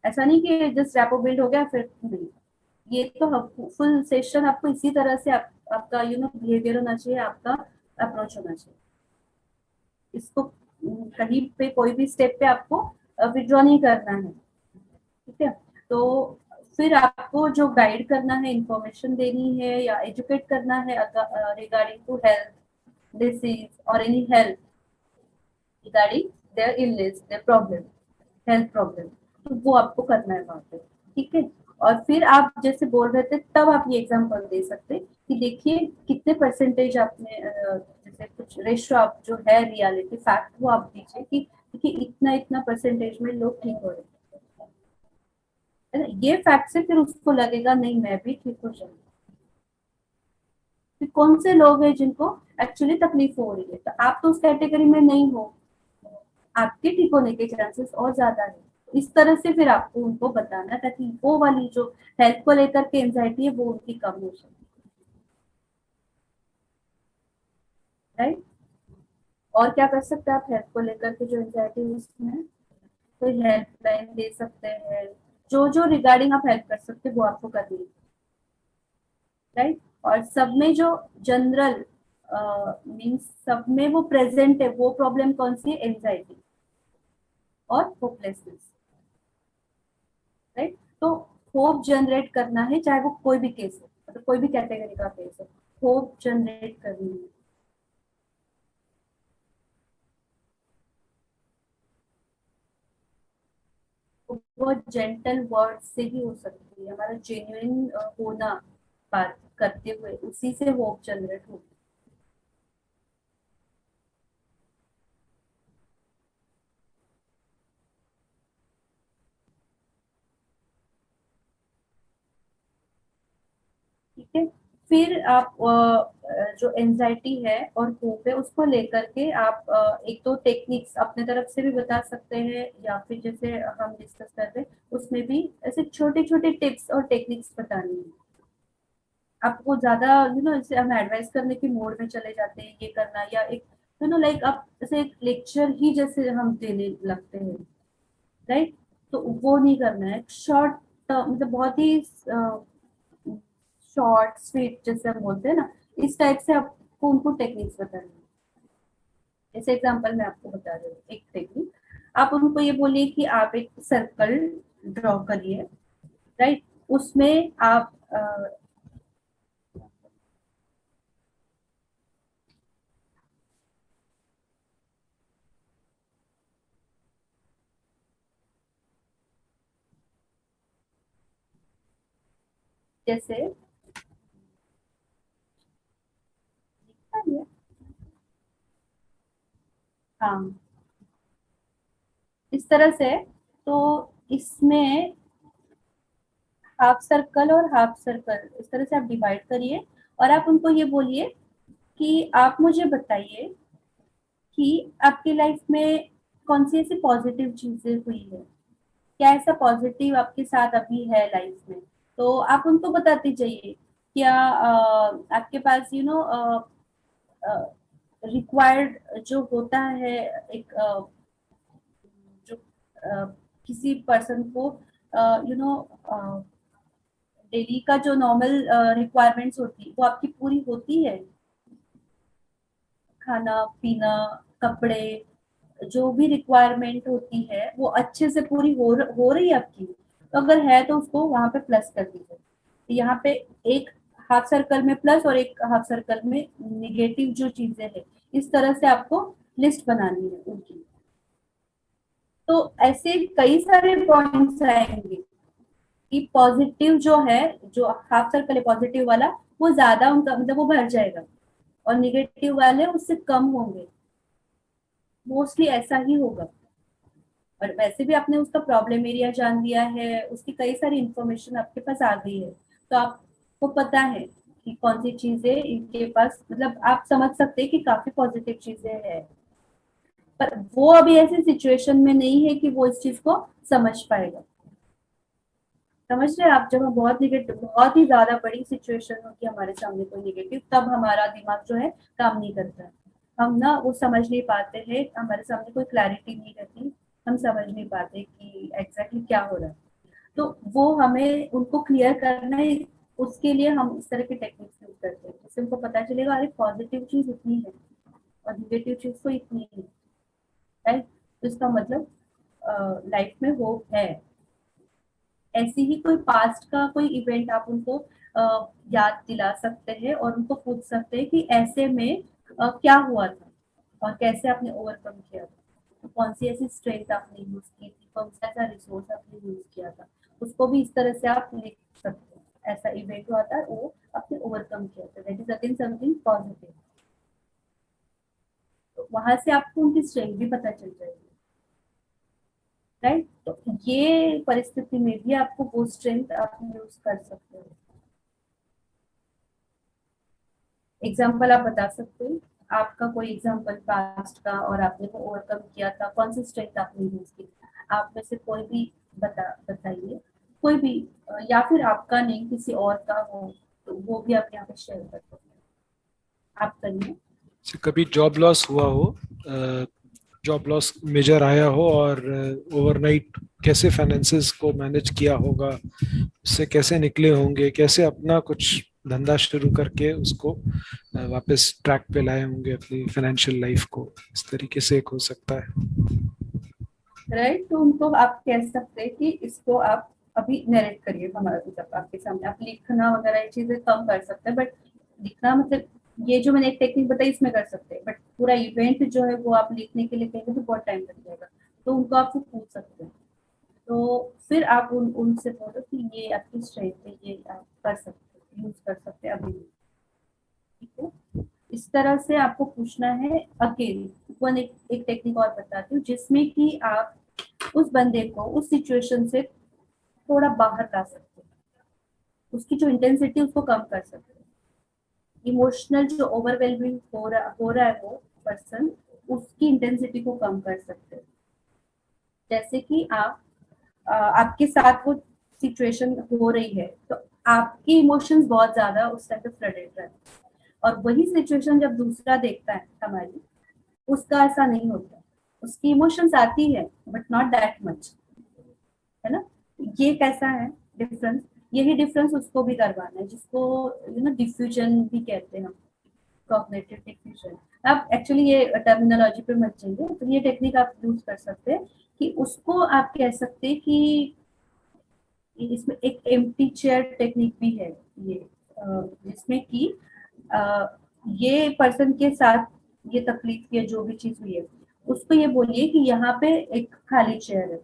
ऐसा नहीं कि जस्ट रैपो बिल्ड हो गया फिर नहीं, ये तो फुल सेशन आपको इसी तरह से आपका बिहेवियर होना चाहिए, आपका अप्रोच होना चाहिए। इसको कहीं पे कोई भी स्टेप पे आपको विड्रॉ नहीं करना है। ठीक है, तो फिर आपको जो गाइड करना है, इंफॉर्मेशन देनी है या एजुकेट करना है रिगार्डिंग टू हेल्थ, डिसीज और any health regarding their illness, their problem, health problem, तो वो आपको करना है वहां पे। ठीक है, और फिर आप जैसे बोल रहे थे तब आप ये एग्जांपल दे सकते कि देखिए कितने परसेंटेज आपने जैसे कुछ रेशो आप जो है रियलिटी फैक्ट वो आप दीजिए कि देखिए इतना इतना परसेंटेज में लोग ठीक हो रहे हैं। ये फैक्ट से फिर उसको लगेगा नहीं मैं भी ठीक हो जाऊंगा। फिर कौन से लोग हैं जिनको एक्चुअली तकलीफ हो रही है, तो आप तो उस कैटेगरी में नहीं हो, आपके ठीक होने के चांसेस और ज्यादा है। इस तरह से फिर आपको उनको बताना ताकि वो वाली जो हेल्थ को लेकर के एंजाइटी है वो उनकी कम हो सके, राइट। और क्या कर सकते हैं आप हेल्थ को लेकर के जो एंजाइटी है उसमें, कोई हेल्पलाइन दे सकते हैं, जो जो रिगार्डिंग आप हेल्प कर सकते हैं वो आपको करनी है, राइट। और सब में जो जनरल मीन्स सब में वो प्रेजेंट है, वो प्रॉब्लम कौन सी है, एंजाइटी और होपलेसनेस, राइट। तो होप जनरेट करना है, चाहे वो कोई भी केस हो, मतलब कोई भी कैटेगरी का केस हो, होप जनरेट करनी है। वो जेंटल वर्ड से ही हो सकती है, हमारा जेन्युइन होना बात करते हुए उसी से होप जनरेट होगी। ठीक है, फिर आप जो एंजाइटी है और होप है उसको लेकर के आप एक दो टेक्निक्स अपने तरफ से भी बता सकते हैं, या फिर जैसे हम डिस्कस कर रहे हैं उसमें भी ऐसे छोटे छोटे टिप्स और टेक्निक्स बतानी है आपको। ज्यादा जैसे हम एडवाइस करने की मोड में चले जाते हैं, ये करना या एक लाइक आप जैसे एक लेक्चर ही जैसे हम देने लगते हैं, राइट? तो वो नहीं करना है। शॉर्ट मतलब बहुत ही शॉर्ट स्वीट जैसे हम बोलते हैं ना, इस टाइप से आपको उनको टेक्निक्स बतानी है। जैसे एग्जांपल मैं आपको बता रही हूँ एक टेक्निक। आप उनको ये बोलिए कि आप एक सर्कल ड्रॉ करिए, राइट? उसमें आप जैसे हाँ, इस तरह से। तो इसमें हाफ सर्कल और हाफ सर्कल इस तरह से आप डिवाइड करिए और आप उनको ये बोलिए कि आप मुझे बताइए कि आपकी लाइफ में कौन सी ऐसी पॉजिटिव चीजें हुई है, क्या ऐसा पॉजिटिव आपके साथ अभी है लाइफ में। तो आप उनको बताते जाइए क्या आपके पास रिक्वायर्ड जो होता है एक जो किसी पर्सन को डेली का जो नॉर्मल रिक्वायरमेंट्स होती है वो आपकी पूरी होती है। खाना पीना, कपड़े, जो भी रिक्वायरमेंट होती है वो अच्छे से पूरी हो रही है आपकी। तो अगर है तो उसको वहां पे प्लस कर दीजिए। तो यहाँ पे एक हाफ सर्कल में प्लस और एक हाफ सर्कल में निगेटिव जो चीजें है, इस तरह से आपको लिस्ट बनानी है उनकी। तो ऐसे कई सारे पॉइंट्स आएंगे कि पॉजिटिव जो है, जो हाफ सर्कल है पॉजिटिव वाला, वो ज्यादा उनका मतलब वो भर जाएगा और निगेटिव वाले उससे कम होंगे। मोस्टली ऐसा ही होगा। और वैसे भी आपने उसका प्रॉब्लम एरिया जान लिया है, उसकी कई सारी इंफॉर्मेशन आपके पास आ गई है, तो आपको पता है कि कौन सी चीजें इनके पास, मतलब आप समझ सकते हैं कि काफी पॉजिटिव चीजें हैं, पर वो अभी ऐसी सिचुएशन में नहीं है कि वो इस चीज को समझ पाएगा। समझ रहे हैं आप? जब हम बहुत निगेटिव, बहुत ही ज्यादा बड़ी सिचुएशन होती है हमारे सामने कोई निगेटिव, तब हमारा दिमाग जो है काम नहीं करता है। हम ना वो समझ नहीं पाते हैं, हमारे सामने कोई क्लैरिटी नहीं रहती, हम समझ नहीं पाते कि एग्जैक्टली क्या हो रहा है। तो वो हमें उनको क्लियर करना है, उसके लिए हम इस तरह की टेक्निक्स यूज करते हैं, जिससे उनको पता चलेगा अरे पॉजिटिव चीज इतनी है और निगेटिव चीज तो इतनी है, राइट? तो इसका मतलब लाइफ में होप है। ऐसी ही कोई पास्ट का कोई इवेंट आप उनको याद दिला सकते हैं और उनको पूछ सकते हैं कि ऐसे में क्या हुआ था और कैसे आपने ओवरकम किया था, तो कौन सी ऐसी स्ट्रेंथ आपने यूज की थी, कौन सा ऐसा रिसोर्स आपने यूज किया था। उसको भी इस तरह से आप लिख सकते हैं, ऐसा इवेंट हुआ था वो आपने ओवरकम किया था, that is again something positive. तो वहां से आपको उनकी स्ट्रेंथ भी पता चल जाएगी, राइट? तो ये परिस्थिति में भी आपको वो स्ट्रेंथ आप यूज कर सकते हो। एग्जाम्पल आप बता सकते हो, आपका कोई एग्जाम्पल पास्ट का और आपने वो ओवरकम किया था, कौन सी स्ट्रेंथ आपने यूज की। आप में से कोई भी बताइए, कोई भी, या फिर आपका नहीं किसी और का हो तो वो भी आप यहाँ पे शेयर कर सकते हैं। आप करिए। कभी जॉब लॉस हुआ हो, जॉब लॉस मेजर आया हो और ओवरनाइट कैसे फाइनेंसेस को मैनेज किया होगा, उससे कैसे निकले होंगे, कैसे अपना कुछ धंधा शुरू करके उसको वापस ट्रैक पे लाए होंगे अपनी फाइनेंशियल लाइफ को, इस तरीके से एक हो सकता है, राइट? तो उनको आप कह सकते हैं कि इसको आप अभी नरेट करिए हमारा, मतलब आपके सामने आप लिखना वगैरह ये चीजें कम कर सकते हैं, बट लिखना मतलब ये जो मैंने एक टेक्निक बताई इसमें कर सकते हैं, बट पूरा इवेंट जो है वो आप लिखने के लिए कहेंगे तो बहुत टाइम लग जाएगा। तो उनको आप पूछ सकते हैं, तो फिर आप उनसे बोलो कि ये आपकी स्ट्रेंथ है, ये आप कर सकते हैं, यूज कर सकते हैं अभी, ठीक है? इस तरह से आपको पूछना है। अकेले एक टेक्निक और बताती हूँ जिसमें कि आप उस बंदे को उस सिचुएशन से थोड़ा बाहर ला सकते हैं, उसकी जो इंटेंसिटी उसको कम कर सकते हैं। इमोशनल जो ओवरवेलमिंग हो रहा है वो पर्सन, उसकी इंटेंसिटी को कम कर सकते हैं। जैसे कि आपके साथ वो सिचुएशन हो रही है तो आपकी इमोशंस बहुत ज्यादा उस टाइम पे फ्लडेड रहते हैं, और वही सिचुएशन जब दूसरा देखता है हमारी, उसका ऐसा नहीं होता, उसकी इमोशंस आती है बट नॉट दैट मच, है ना। ये कैसा है डिफरेंस, यही डिफरेंस उसको भी करवाना है, जिसको डिफ्यूजन भी कहते हैं हम, कॉग्निटिव डिफ्यूजन। आप एक्चुअली ये टर्मिनोलॉजी पे मत जाइए, तो ये टेक्निक आप यूज कर सकते हैं कि उसको आप कह सकते हैं कि इसमें एक एम्प्टी चेयर टेक्निक भी है ये, जिसमें कि ये पर्सन के साथ ये तकलीफ या जो भी चीज हुई है, उसको ये बोलिए कि यहाँ पे एक खाली चेयर है,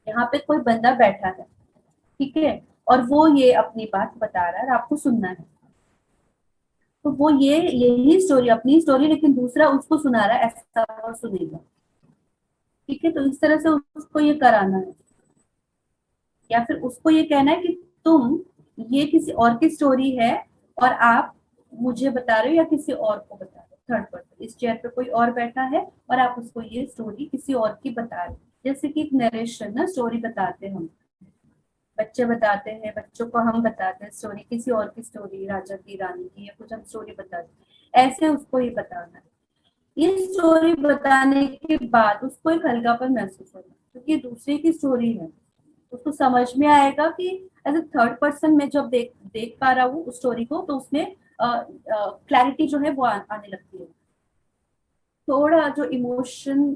यहाँ पे कोई बंदा बैठा है, ठीक है, और वो ये अपनी बात बता रहा है और आपको सुनना है। तो वो यही स्टोरी, अपनी स्टोरी, लेकिन दूसरा उसको सुना रहा है, ऐसा वो सुनेगा, ठीक है। तो इस तरह से उसको ये कराना है, या फिर उसको ये कहना है कि तुम, ये किसी और की स्टोरी है और आप मुझे बता रहे हो या किसी और को बता रहे हो, थर्ड पर्सन, इस चेयर पे कोई और बैठा है और आप उसको ये स्टोरी किसी और की बता रहे हो। जैसे कि एक नरेशन ना, स्टोरी बताते हैं हम, बच्चे बताते हैं, बच्चों को हम बताते हैं स्टोरी, किसी और की स्टोरी, राजा की रानी की, या कुछ हम स्टोरी बताते हैं, ऐसे उसको ये बताना है। ये स्टोरी बताने के बाद उसको एक हल्कापन महसूस होगा, क्योंकि दूसरे की स्टोरी है, उसको समझ में आएगा कि एज ए थर्ड पर्सन में जब देख पा रहा हूँ उस स्टोरी को, तो उसमें क्लैरिटी जो है वो आने लगती है, थोड़ा जो इमोशन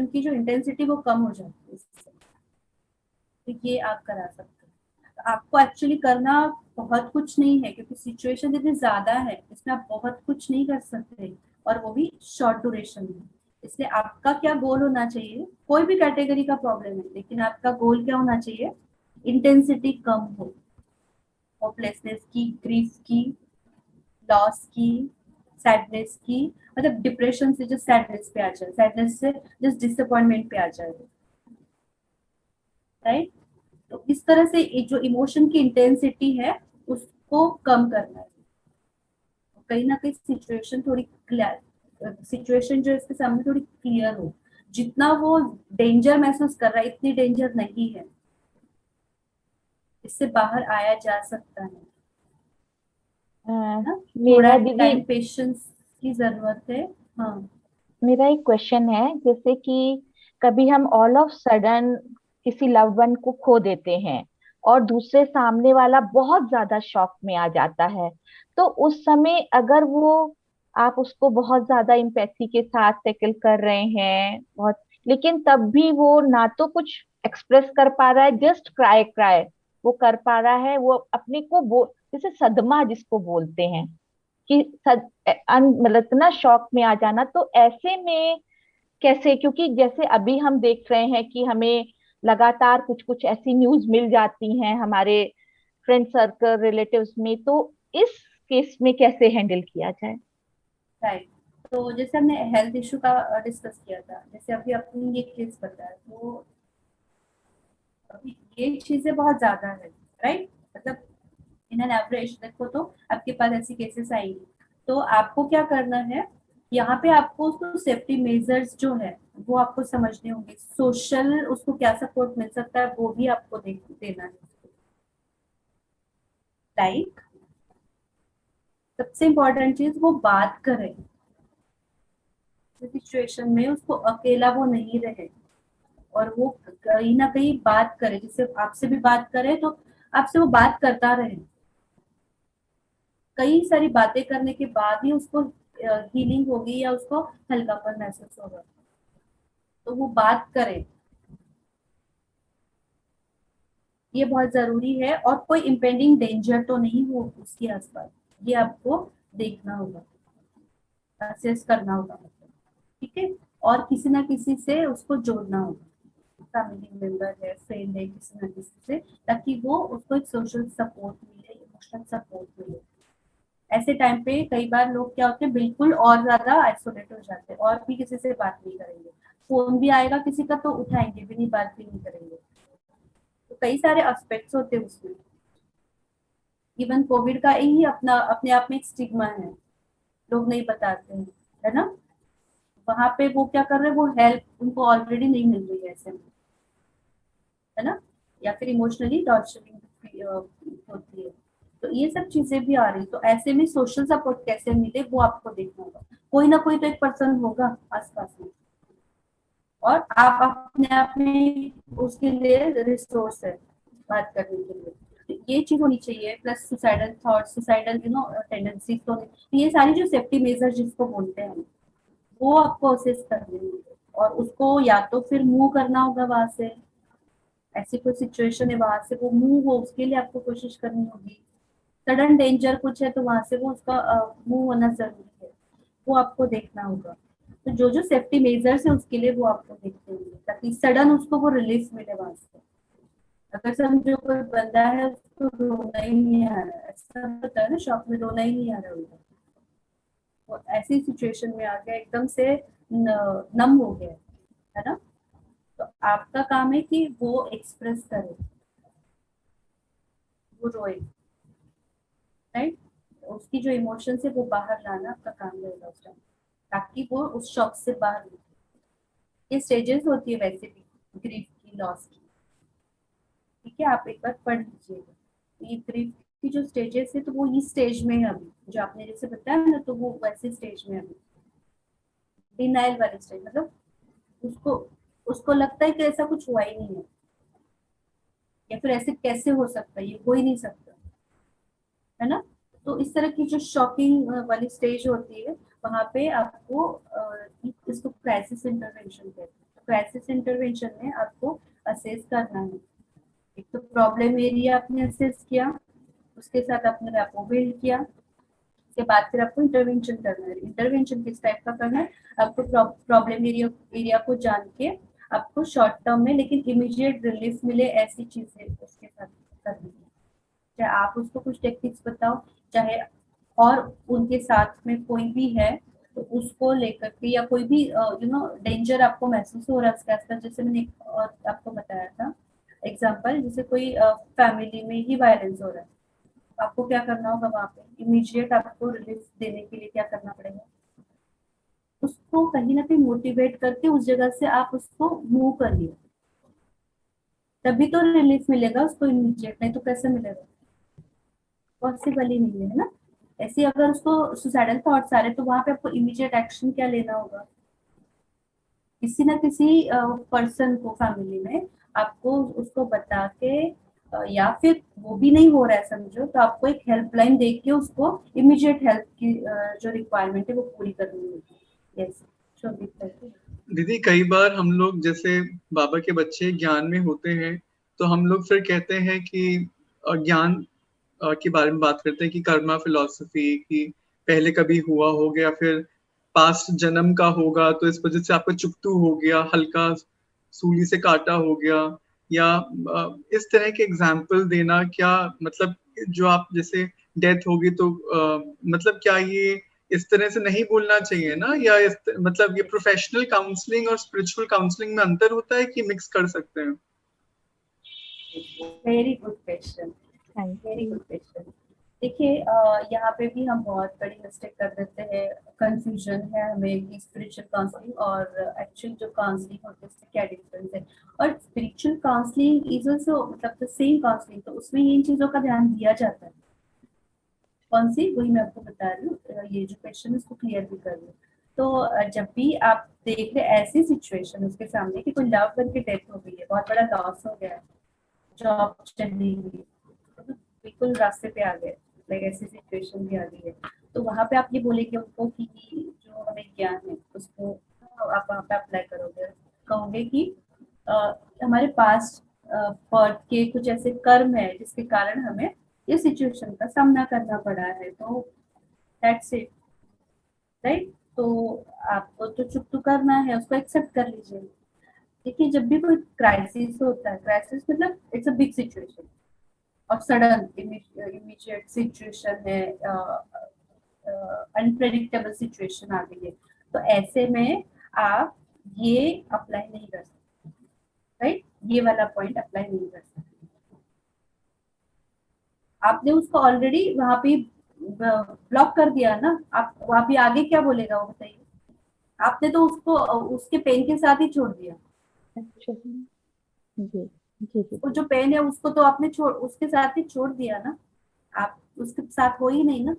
की जो इंटेंसिटी वो कम हो जाती है। तो ये आप करा सकते हैं। तो आपको एक्चुअली करना बहुत कुछ नहीं है, क्योंकि सिचुएशन इतनी ज्यादा है, इसमें आप बहुत कुछ नहीं कर सकते, और वो भी शॉर्ट ड्यूरेशन में। इसलिए आपका क्या गोल होना चाहिए, कोई भी कैटेगरी का प्रॉब्लम है, लेकिन आपका गोल क्या होना चाहिए, इंटेंसिटी कम हो, होपलेसनेस की, ग्रीफ की, लॉस की, सैडनेस की, मतलब डिप्रेशन से जो सैडनेस पे आ जाए, सैडनेस से जस्ट डिसअपॉइंटमेंट पे आ जाए, राइट। तो इस तरह से जो इमोशन की इंटेंसिटी है उसको कम करना है। कहीं ना कहीं सिचुएशन थोड़ी क्लियर, सिचुएशन जो इसके सामने थोड़ी क्लियर हो, जितना वो डेंजर महसूस कर रहा है इतनी डेंजर नहीं है, इससे बाहर आया जा सकता है। मेरा दीदी टाइम पेशेंस की जरूरत है। हाँ, मेरा एक क्वेश्चन है, जैसे कि कभी हम ऑल ऑफ सडन किसी लव्ड वन को खो देते हैं और दूसरे सामने वाला बहुत ज्यादा शॉक में आ जाता है, तो उस समय अगर वो, आप उसको बहुत ज्यादा इम्पैथी के साथ टैकल कर रहे हैं बहुत, लेकिन तब भी वो ना तो कुछ एक्सप्रेस कर पा रहा है, जस्ट क्राई क्राई वो कर पा रहा है, वो अपने को जैसे सदमा जिसको बोलते हैं कि मतलब इतना शॉक में आ जाना, तो ऐसे में कैसे, क्योंकि जैसे अभी हम देख रहे हैं कि हमें लगातार कुछ कुछ ऐसी न्यूज मिल जाती हैं हमारे फ्रेंड सर्कल रिलेटिव्स में, तो इस केस में कैसे हैंडल किया जाए? राइट। तो जैसे हमने हेल्थ इशू का डिस्कस किया था, जैसे अभी अपनी ये केस बताया, तो अभी ये चीजें बहुत ज्यादा है, राइट। मतलब इन एन एवरेज देखो तो आपके पास ऐसी केसेस आएंगी, तो आपको क्या करना है, यहाँ पे आपको उसको सेफ्टी मेजर्स जो है वो आपको समझने होंगे, सोशल उसको क्या सपोर्ट मिल सकता है वो भी आपको देना है। लाइक सबसे इम्पोर्टेंट चीज, वो बात करे सिचुएशन में, उसको अकेला वो नहीं रहे, और वो कहीं ना कहीं बात करे, जैसे आपसे भी बात करे तो आपसे वो बात करता रहे, कई सारी बातें करने के बाद ही उसको हीलिंग होगी या उसको हल्कापन महसूस होगा, तो वो बात करे, ये बहुत जरूरी है। और कोई इम्पेंडिंग डेंजर तो नहीं हो उसके आसपास, ये आपको देखना होगा, असेस करना होगा, ठीक है। और किसी ना किसी से उसको जोड़ना होगा, फैमिली मेंबर है, फ्रेंड है, किसी ना किसी से, ताकि वो उसको एक सोशल सपोर्ट मिले, इमोशनल सपोर्ट मिले। ऐसे टाइम पे कई बार लोग क्या होते हैं, बिल्कुल और ज्यादा आइसोलेट हो जाते हैं, और भी किसी से बात नहीं करेंगे, फोन भी आएगा किसी का तो उठाएंगे भी नहीं, बात भी नहीं करेंगे। तो कई सारे एस्पेक्ट्स होते हैं उसमें, इवन कोविड का ही अपना अपने आप में एक स्टिग्मा है, लोग नहीं बताते हैं, है ना। वहां पे वो क्या कर रहे हैं, वो हेल्प उनको ऑलरेडी नहीं मिल रही है ऐसे में, है ना, या फिर इमोशनली टॉर्चरिंग होती है। तो ये सब चीजें भी आ रही, तो ऐसे में सोशल सपोर्ट कैसे मिले वो आपको देखना होगा। कोई ना कोई तो एक पर्सन होगा आसपास में, और आप अपने आप में उसके लिए रिसोर्स है बात करने के लिए। तो ये चीज होनी चाहिए। Plus suicidal thought, suicidal tendencies तो ये सारी जो सेफ्टी मेजर जिसको बोलते हैं वो आपको असेस करने होंगे, और उसको या तो फिर मूव करना होगा वहां से, ऐसी कोई सिचुएशन है वहां से वो मूव हो, उसके लिए आपको कोशिश करनी होगी। सडन डेंजर कुछ है तो वहां से वो उसका मूव होना जरूरी है, वो आपको देखना होगा। तो जो जो सेफ्टी मेजर्स है उसके लिए वो आपको देखते होंगे, ताकि सडन उसको वो रिलीफ मिले वहां से। अगर समझो कोई बंदा है उसको रोना ही नहीं आ रहा, ऐसा होता है ना, शॉक में रोना ही नहीं आ रहा होगा, वो ऐसी सिचुएशन में आ गया, एकदम से नम हो गया, है ना। तो आपका काम है कि वो एक्सप्रेस करे, वो रोए, राइट। उसकी जो इमोशंस है वो बाहर लाना आपका काम रहेगा उस टाइम, ताकि वो उस शॉक से बाहर निकले। ये स्टेजेस होती है वैसे भी ग्रीफ की, लॉस की, ठीक है, आप एक बार पढ़ लीजिएगा। ये ग्रीफ की जो स्टेजेस है तो वो इस स्टेज में है अभी, जो आपने जैसे बताया ना, तो वो वैसे स्टेज में अभी डिनाइल वाले स्टेज, मतलब उसको उसको लगता है कि ऐसा कुछ हुआ ही नहीं है, या फिर ऐसे कैसे हो सकता है, ये हो ही नहीं सकता, है ना। तो इस तरह की जो शॉकिंग वाली स्टेज होती है वहां पे आपको इसको क्राइसिस इंटरवेंशन कहते हैं। क्राइसिस इंटरवेंशन में आपको असेस करना है, एक तो प्रॉब्लम एरिया आपने असेस किया, उसके साथ आपने रैपो बिल्ड किया, उसके बाद फिर आपको इंटरवेंशन करना है। इंटरवेंशन किस टाइप का करना है, आपको प्रॉब्लम एरिया को जान के आपको शॉर्ट टर्म में लेकिन इमीडिएट रिलीफ मिले ऐसी चीजें उसके साथ करनी है। चाहे आप उसको कुछ टेक्निक्स बताओ, चाहे और उनके साथ में कोई भी है तो उसको लेकर के, या कोई भी डेंजर आपको महसूस हो रहा है उसके आसपास, जैसे मैंने और आपको बताया था एग्जांपल, जैसे कोई फैमिली में ही वायलेंस हो रहा है, आपको क्या करना होगा वहां पे, इमीडिएट आपको रिलीफ देने के लिए क्या करना पड़ेगा, उसको कहीं ना कहीं मोटिवेट करके उस जगह से आप उसको मूव करिए, तभी तो रिलीफ मिलेगा उसको इमीडिएट, नहीं तो कैसे मिलेगा, पॉसिबल ही नहीं है ना। ऐसे अगर उसको सुसाइडल थॉट्स आ रहे तो वहां पे आपको इमीडिएट एक्शन क्या लेना होगा, किसी ना किसी पर्सन को फैमिली में आपको उसको बता के, या फिर वो भी नहीं हो रहा है समझो, तो आपको एक हेल्पलाइन दे के उसको इमीडिएट हेल्प की जो रिक्वायरमेंट है वो पूरी करनी होगी। यस दीदी, कई बार हम लोग जैसे बाबा के बच्चे ज्ञान में होते हैं तो हम लोग फिर कहते हैं कि ज्ञान के बारे में बात करते हैं कि कर्मा फिलॉसफी की पहले कभी हुआ हो गया, फिर पास्ट जन्म का होगा तो इस वजह से आपका चुकतू हो गया, हल्का सूली से काटा हो गया, या इस तरह के एग्जाम्पल देना। क्या मतलब जो आप जैसे डेथ होगी तो मतलब क्या ये इस तरह से नहीं बोलना चाहिए ना, या मतलब ये प्रोफेशनल काउंसलिंग और स्पिरिचुअल काउंसलिंग में अंतर होता है कि मिक्स कर सकते हैं? Very good question, very good question. देखिए यहाँ पे भी हम बहुत बड़ी मिस्टेक कर देते हैं, कंफ्यूजन है हमें कि स्पिरिचुअल काउंसलिंग और एक्चुअल जो काउंसलिंग होती है उससे क्या डिफरेंस है। और स्पिरिचुअल काउंसलिंग इज ऑल्सो मतलब द सेम काउंसलिंग, तो उसमें इन चीजों का ध्यान दिया जाता है। कौन सी, वही मैं आपको बता रही हूँ, ये जो क्वेश्चन है उसको क्लियर भी कर रही हूँ। तो जब भी आप देख रहे ऐसी सिचुएशन उसके सामने कि कोई लव वन की डेथ हो गई है, बहुत बड़ा लॉस हो गया, जॉब चली गई, बिल्कुल रास्ते पे आ गए, लाइक ऐसी सिचुएशन भी आ गई है, तो वहां पे आप ये बोलेंगे उनको कि जो हमें ज्ञान है उसको आप वहां पे अप्लाई करोगे, कहोगे कि हमारे पास बर्थ के कुछ ऐसे कर्म है जिसके कारण हमें इस सिचुएशन का सामना करना पड़ा है, तो दैट्स इट, राइट। तो आपको तो चुप तो करना है, उसको एक्सेप्ट कर लीजिए। देखिए जब भी कोई क्राइसिस होता है, क्राइसिस मतलब इट्स अ बिग सिचुएशन और सडन इमीडिएट सिचुएशन है, अनप्रेडिक्टेबल सिचुएशन आ गई है, तो ऐसे में आप ये अप्लाई नहीं कर सकते, राइट, ये वाला पॉइंट अप्लाई नहीं कर सकते। आपने उसको ऑलरेडी वहां पे ब्लॉक कर दिया ना, आप वहां पे आगे क्या बोलेगा वो बताइए। आपने तो उसको उसके पेन के साथ ही छोड़ दिया। अच्छा जी जी जी वो जो पेन है उसको तो आपने उसके साथ ही छोड़ दिया ना, आप उसके साथ हो ही नहीं ना,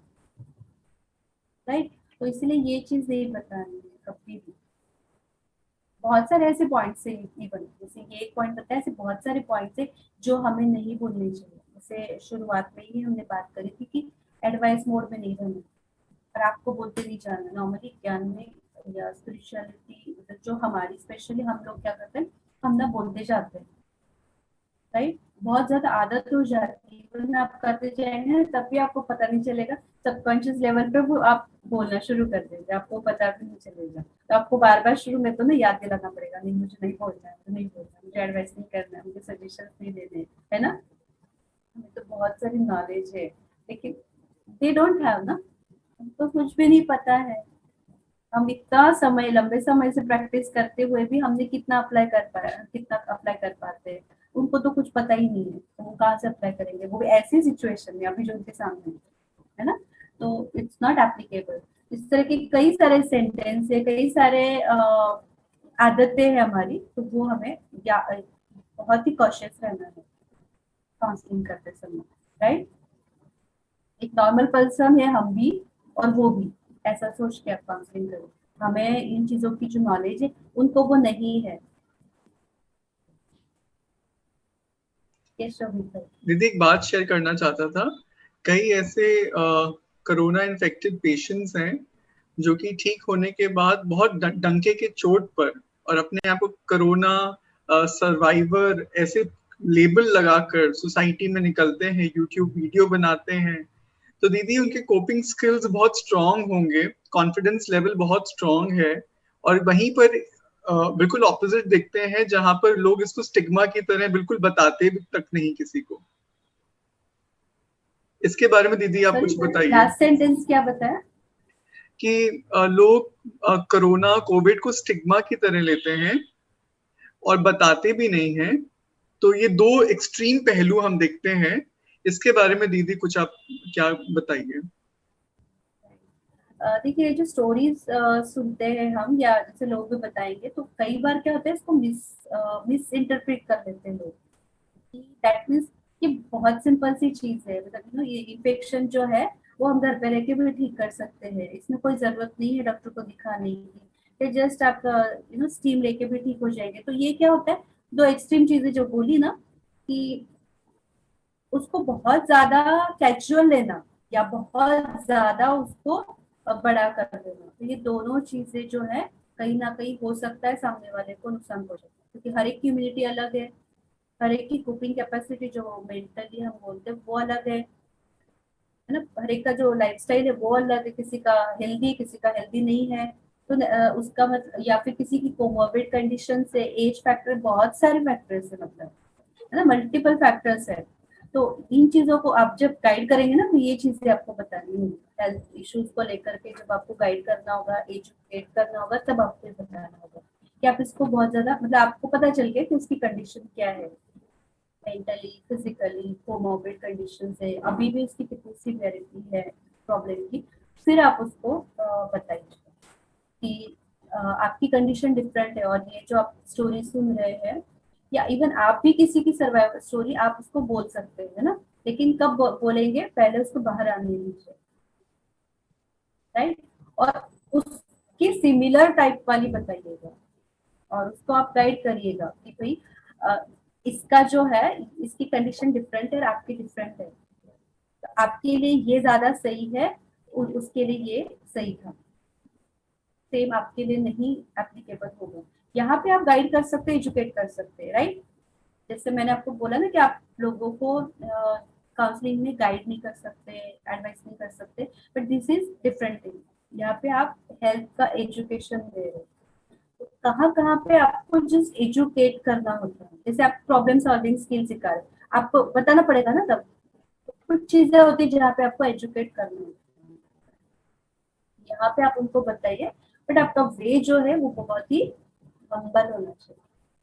राइट। तो इसलिए ये चीज नहीं बतानी है कभी भी। बहुत सारे ऐसे पॉइंट्स है इवन, जैसे ये एक पॉइंट बताया, ऐसे बहुत सारे पॉइंट्स है जो हमें नहीं भूलने चाहिए। जैसे शुरुआत में ही हमने बात करी थी कि एडवाइस मोड में नहीं रहना, और आपको बोलते नहीं जाना। नॉर्मली ज्ञान में या स्पिरिचुअलिटी जो हमारी, स्पेशली हम लोग क्या करते हैं, हम ना बोलते जाते हैं, राइट। बहुत ज्यादा आदत हो जाती है, वरना आप करते जाएंगे तब भी आपको पता नहीं चलेगा, सबकॉन्शियस लेवल पे वो आप बोलना शुरू कर देंगे, आपको पता भी नहीं चलेगा। तो आपको बार बार शुरू में तो ना याद दिलाना पड़ेगा, नहीं मुझे नहीं बोलना है, मुझे नहीं बोलना, मुझे एडवाइस नहीं करना है, मुझे सजेशन नहीं देने, है ना। हमें तो बहुत सारी नॉलेज है, लेकिन दे डोंट हैव ना, उनको कुछ भी नहीं पता है। हम इतना समय, लंबे समय से प्रैक्टिस करते हुए भी हमने कितना अप्लाई कर पाया, कितना अप्लाई कर पाते हैं। उनको तो कुछ पता ही नहीं है, तो वो कहाँ से अप्लाई करेंगे, वो भी ऐसी सिचुएशन में अभी जो उनके सामने है ना। तो इट्स नॉट एप्लीकेबल। इस तरह के कई सारे सेंटेंस है, कई सारे आदतें हैं हमारी, तो वो हमें बहुत ही कॉशियस रहना है काउंसलिंग करते समय, राइट। एक नॉर्मल पर्सन है हम भी और वो भी, ऐसा सोच के आप काउंसलिंग करो। हमें इन चीजों की जो नॉलेज है उनको वो नहीं है। दीदी एक बात शेयर करना चाहता था। कई ऐसे कोरोना इन्फेक्टेड पेशेंट्स हैं जो कि ठीक होने के बाद बहुत डंके के चोट पर और अपने आप को कोरोना सर्वाइवर ऐसे लेबल लगाकर सोसाइटी में निकलते हैं, यूट्यूब वीडियो बनाते हैं। तो दीदी उनके कोपिंग स्किल्स बहुत स्ट्रांग होंगे, कॉन्फिडेंस लेवल बहुत स्ट्रांग है, और वहीं पर बिल्कुल ऑपोजिट दिखते हैं जहां पर लोग इसको स्टिग्मा की तरह बिल्कुल बताते तक नहीं किसी को। इसके बारे में दीदी आप कुछ बताइए। लास्ट सेंटेंस क्या बताया? कि लोग कोरोना कोविड को स्टिग्मा की तरह लेते हैं और बताते भी नहीं हैं। तो ये दो एक्सट्रीम पहलू हम देखते हैं। इसके बारे में दीदी कुछ आप क्या बताइए। देखिए, जो स्टोरीज सुनते हैं हम, या जैसे लोग भी बताएंगे, तो कई बार क्या होता है, इसको मिस इंटरप्रेट कर लेते हैं लोग। दैट मीन्स कि बहुत सिंपल सी चीज है, मतलब ये इन्फेक्शन जो है वो हम घर पे रह के भी ठीक कर सकते हैं, इसमें कोई जरूरत नहीं है डॉक्टर को दिखाने की, जस्ट आप स्टीम लेके भी ठीक हो जाएंगे। तो ये क्या होता है, दो एक्सट्रीम चीजें जो बोली ना, कि उसको बहुत ज्यादा कैजुअल लेना या बहुत ज्यादा उसको बड़ा कर देना, तो ये दोनों चीजें जो है कहीं ना कहीं हो सकता है सामने वाले को नुकसान पहुंचे, क्योंकि हर एक की इम्यूनिटी अलग है, हर एक की कुकिंग कैपेसिटी जो मेंटली हम बोलते हैं वो अलग है ना। हर एक का जो लाइफस्टाइल है वो अलग है, किसी का हेल्दी, किसी का हेल्दी नहीं है। तो उसका मतलब, या फिर किसी की कोमोर्बिड कंडीशन है, एज फैक्टर, बहुत सारे फैक्टर्स है, मतलब है ना, मल्टीपल फैक्टर्स है। तो इन चीजों को आप जब गाइड करेंगे ना, तो ये चीजें आपको बतानी होगी, हेल्थ इश्यूज को लेकर के जब आपको गाइड करना होगा, एजुकेट करना होगा, तब आपको बताना होगा कि आप इसको बहुत ज्यादा, मतलब आपको पता चल गया कि उसकी कंडीशन क्या है, मेंटली, फिजिकली, कोमोर्बिड कंडीशन है, अभी भी उसकी कितनी सीवियरिटी है प्रॉब्लम की, फिर आप उसको बताइए कि आपकी कंडीशन डिफरेंट है, और ये जो आप स्टोरी सुन रहे हैं, या इवन आप भी किसी की सर्वाइवल स्टोरी आप उसको बोल सकते हैं ना, लेकिन कब बोलेंगे, पहले उसको बाहर आने दीजिए, राइट। और उसकी सिमिलर टाइप वाली बताइएगा, और उसको आप गाइड करिएगा कि भाई इसका जो है, इसकी कंडीशन डिफरेंट है, आपकी डिफरेंट है, तो आपके लिए ये ज्यादा सही है, उसके लिए ये सही था, सेम आपके लिए नहीं एप्लीकेबल होगा। यहाँ पे आप गाइड कर सकते हैं, एजुकेट कर सकते हैं, राइट। जैसे मैंने आपको बोला ना कि आप लोगों को काउंसलिंग में गाइड नहीं कर सकते, एडवाइस नहीं कर सकते, but this is different thing. यहाँ पे आप हेल्थ का एजुकेशन दे रहे हो, तो कहाँ कहाँ पे आपको जस्ट एजुकेट करना होता है। जैसे आप प्रॉब्लम सॉल्विंग स्किल सिखा रहे, आपको बताना पड़ेगा ना, तब कुछ चीजें होती है जहाँ पे आपको एजुकेट करना होता है, यहाँ पे आप उनको बताइए, बट आपका वे जो है वो बहुत ही हम्बल होना चाहिए,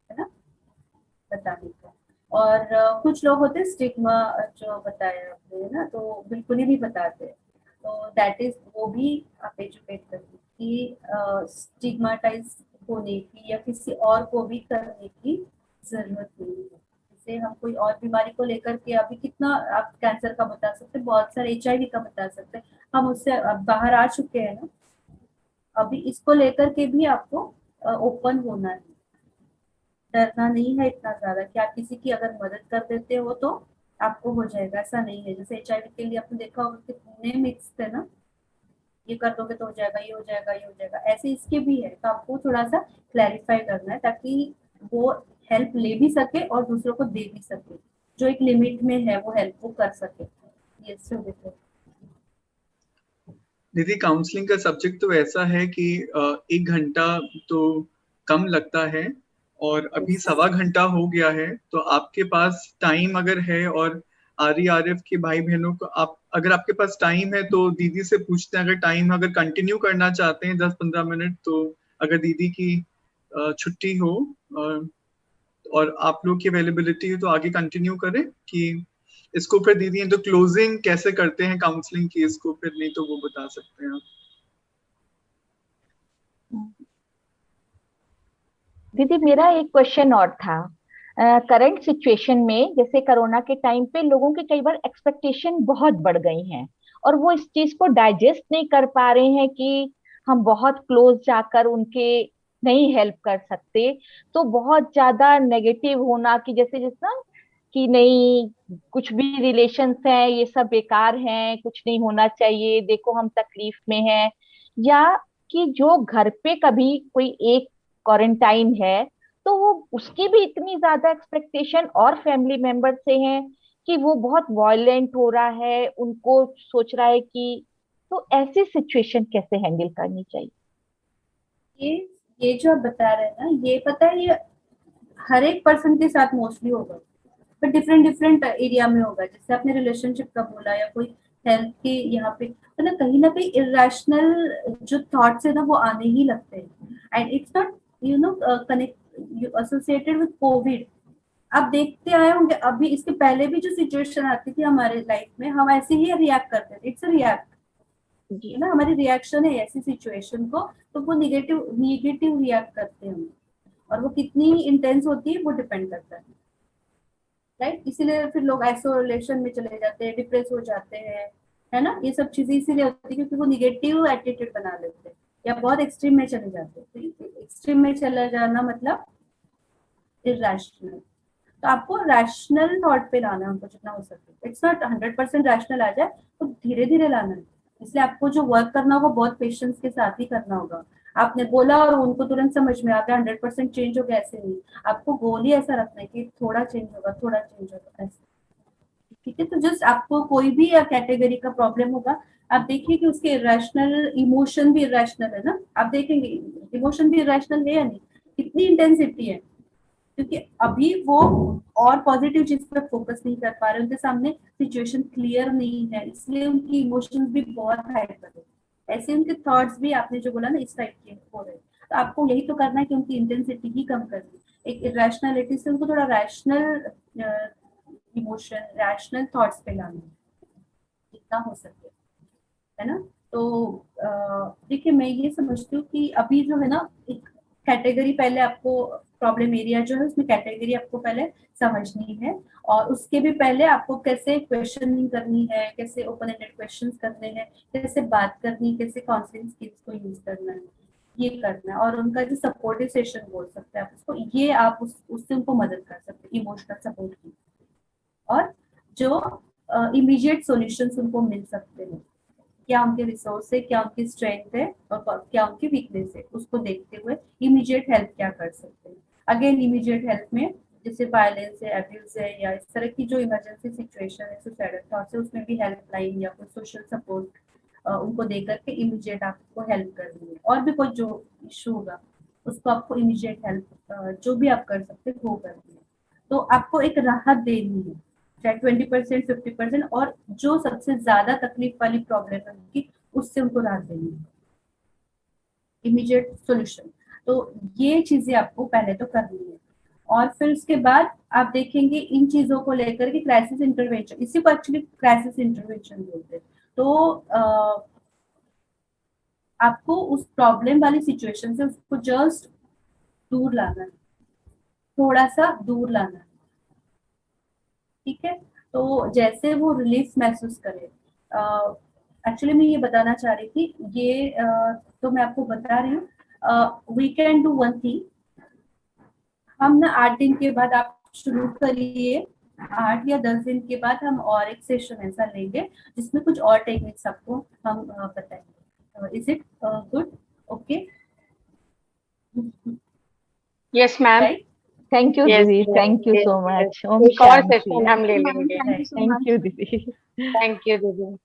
है ना, बताने का। और कुछ लोग होते हैं स्टिग्मा जो बताया आपने ना, तो बिल्कुल ही नहीं बताते, तो दैट इज वो भी आप एजुकेट करिए कि स्टिग्माटाइज होने की या किसी और को भी करने की जरूरत नहीं है। जैसे हम कोई और बीमारी को लेकर के अभी कितना आप कैंसर का बता सकते हैं, बहुत सारे HIV का बता सकते हैं, हम उससे अब बाहर आ चुके हैं ना। अभी इसको लेकर के भी आपको ओपन होना है, डरना नहीं है इतना ज्यादा कि आप किसी की अगर मदद कर देते हो तो आपको हो जाएगा, ऐसा नहीं है। जैसे HIV के लिए आपने देखा होगा कितने मिक्स थे ना, ये कर दोगे तो हो जाएगा, ये हो जाएगा, ये हो जाएगा, ऐसे इसके भी है। तो आपको थोड़ा सा क्लैरिफाई करना है ताकि वो हेल्प ले भी सके और दूसरों को दे भी सके, जो एक लिमिट में है वो हेल्प वो कर सके। ये सुविधा दीदी, काउंसलिंग का सब्जेक्ट तो ऐसा है कि 1 घंटा तो कम लगता है और अभी 1.25 घंटा हो गया है, तो आपके पास टाइम अगर है और RERF के भाई बहनों को आप अगर आपके पास टाइम है तो दीदी से पूछते हैं, अगर टाइम अगर कंटिन्यू करना चाहते हैं 10-15 मिनट, तो अगर दीदी की छुट्टी हो और आप लोग की अवेलेबिलिटी हो तो आगे कंटिन्यू करें कि इसको फिर दीदी तो क्लोजिंग कैसे करते हैं काउंसलिंग की, इसको फिर नहीं तो वो बता सकते हैं आप। दीदी मेरा एक क्वेश्चन और था, करंट सिचुएशन में जैसे कोरोना के टाइम पे लोगों के कई बार एक्सपेक्टेशन बहुत बढ़ गई हैं और वो इस चीज को डाइजेस्ट नहीं कर पा रहे हैं कि हम बहुत क्लोज जाकर उनके नहीं हेल्प कर सकते, तो बहुत ज्यादा नेगेटिव होना कि जैसे जितना कि नहीं कुछ भी रिलेशंस हैं ये सब बेकार हैं, कुछ नहीं होना चाहिए, देखो हम तकलीफ में हैं, या कि जो घर पे कभी कोई एक क्वारंटाइन है तो वो उसकी भी इतनी ज्यादा एक्सपेक्टेशन और फैमिली मेंबर से है कि वो बहुत वायलेंट हो रहा है, उनको सोच रहा है कि, तो ऐसी सिचुएशन कैसे हैंडल करनी चाहिए? ये जो आप बता रहे हैं ना, ये पता है ये हर एक पर्सन के साथ मोस्टली होगा, पर डिफरेंट डिफरेंट एरिया में होगा। जैसे आपने रिलेशनशिप का बोला या कोई हेल्थ के यहाँ पे, मतलब कहीं ना कहीं इरेशनल जो थॉट्स है ना वो आने ही लगते हैं। And it's not connect associated with Covid. आप देखते आए होंगे अभी इसके पहले भी जो सिचुएशन आती थी हमारे लाइफ में, हम ऐसे ही रिएक्ट करते थे। इट्स अ रिएक्ट है ना, हमारी रिएक्शन है ऐसी सिचुएशन को, तो वो निगेटिव रिएक्ट करते हैं हम, और वो कितनी इंटेंस होती है वो डिपेंड करता है, राइट। इसीलिए फिर लोग आइसोलेशन में चले जाते हैं, डिप्रेस हो जाते हैं, है ना। ये सब चीजें इसीलिए होती है क्योंकि वो निगेटिव एटीट्यूड बना लेते हैं या बहुत एक्सट्रीम में चले जाते हैं। एक्सट्रीम में चला जाना मतलब इरेशनल। तो आपको रैशनल थॉट पे लाना है हमको जितना हो सके। इट्स नॉट 100% रैशनल आ जाए, तो धीरे धीरे लाना है। इसलिए आपको जो वर्क करना होगा बहुत पेशेंस के साथ ही करना होगा। आपने बोला और उनको तुरंत समझ में आ गया 100% चेंज हो गया, ऐसे नहीं। आपको गोल ही ऐसा रखना है कि थोड़ा चेंज होगा, थोड़ा चेंज होगा, ऐसे, ठीक है। तो जस्ट आपको कोई भी कैटेगरी का प्रॉब्लम होगा, आप देखिए कि उसके इरेशनल इमोशन भी इरेशनल है ना। आप देखेंगे इमोशन भी इरेशनल है या नहीं, कितनी इंटेंसिटी है, क्योंकि अभी वो और पॉजिटिव चीज पर फोकस नहीं कर पा रहे, उनके सामने सिचुएशन क्लियर नहीं है, इसलिए उनकी इमोशंस भी बहुत हाई कर रहे हैं। ऐसे उनके थॉट्स भी आपने जो बोला ना इस टाइप के हो रहे हैं। तो आपको यही तो करना है कि उनकी इंटेंसिटी ही कम करनी, एक इरेशनलिटी से उनको थोड़ा रैशनल इमोशन, रैशनल थॉट्स पे लाना जितना हो सके, है ना। तो देखिए मैं ये समझती हूँ कि अभी जो है ना एक कैटेगरी, पहले आपको प्रॉब्लम एरिया जो है उसमें कैटेगरी आपको पहले समझनी है, और उसके भी पहले आपको कैसे क्वेश्चनिंग करनी है, कैसे ओपन एंडेड क्वेश्चंस करने हैं, कैसे बात करनी, कैसे काउंसलिंग स्किल्स को यूज करना है, ये करना है। और उनका जो सपोर्टिव सेशन बोल सकते हैं आप उसको, ये आप उससे उनको मदद कर सकते हैं इमोशनल सपोर्ट की, और जो इमीडिएट सॉल्यूशंस उनको मिल सकते हैं, क्या उनके रिसोर्स है, क्या उनकी स्ट्रेंथ है और क्या उनकी वीकनेस है, उसको देखते हुए इमीडिएट हेल्प क्या कर सकते हैं। अगेन इमीडिएट हेल्प में जैसे वायलेंस है, अब्यूज है, या इस तरह की जो इमरजेंसी सिचुएशन है, सुसाइडल थॉट्स है, उसमें भी हेल्पलाइन या कोई सोशल सपोर्ट उनको दे करके इमीडिएट आपको हेल्प करनी है। और भी कोई जो इशू होगा उसको आपको इमीडिएट हेल्प जो भी आप कर सकते वो करनी है। तो आपको एक राहत देनी है, चाहे 20%, 50%, और जो सबसे ज्यादा तकलीफ वाली प्रॉब्लम है उनकी, उससे उनको राहत देनी है, इमीडिएट सॉल्यूशन। तो ये चीजें आपको पहले तो करनी है। और फिर उसके बाद आप देखेंगे इन चीजों को लेकर के क्राइसिस इंटरवेंशन, इसी को एक्चुअली क्राइसिस इंटरवेंशन बोलते हैं। तो आपको उस प्रॉब्लम वाली सिचुएशन से उसको जस्ट दूर लाना है, थोड़ा सा दूर लाना है, ठीक है। तो जैसे वो रिलीफ महसूस करे, एक्चुअली मैं ये बताना चाह रही थी, ये तो मैं आपको बता रही हूँ। We can do one thing, हम ना 8 दिन के बाद आप शुरू करिए, 8 या 10 दिन के बाद हम और एक सेशन ऐसा लेंगे जिसमें कुछ और टेक्निक्स आपको हम बताएंगे। Is it good? Okay, yes ma'am. Thank you दीदी, थैंक यू सो मच। ओम एक और शांति। सेशन हम ले लेंगे। थैंक यू दीदी। थैंक यू दीदी।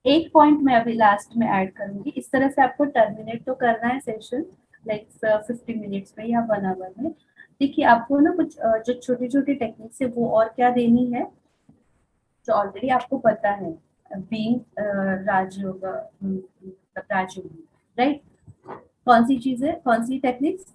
एक पॉइंट मैं अभी लास्ट में ऐड करूंगी, इस तरह से आपको टर्मिनेट तो करना है सेशन लाइक 50 मिनट्स में या 1 आवर में। देखिए आपको ना कुछ जो छोटी छोटी टेक्निक्स है वो और क्या देनी है जो ऑलरेडी आपको पता है, बीइंग राजयोग, राजयोग, राइट। कौन सी चीज है, कौन सी टेक्निक्स?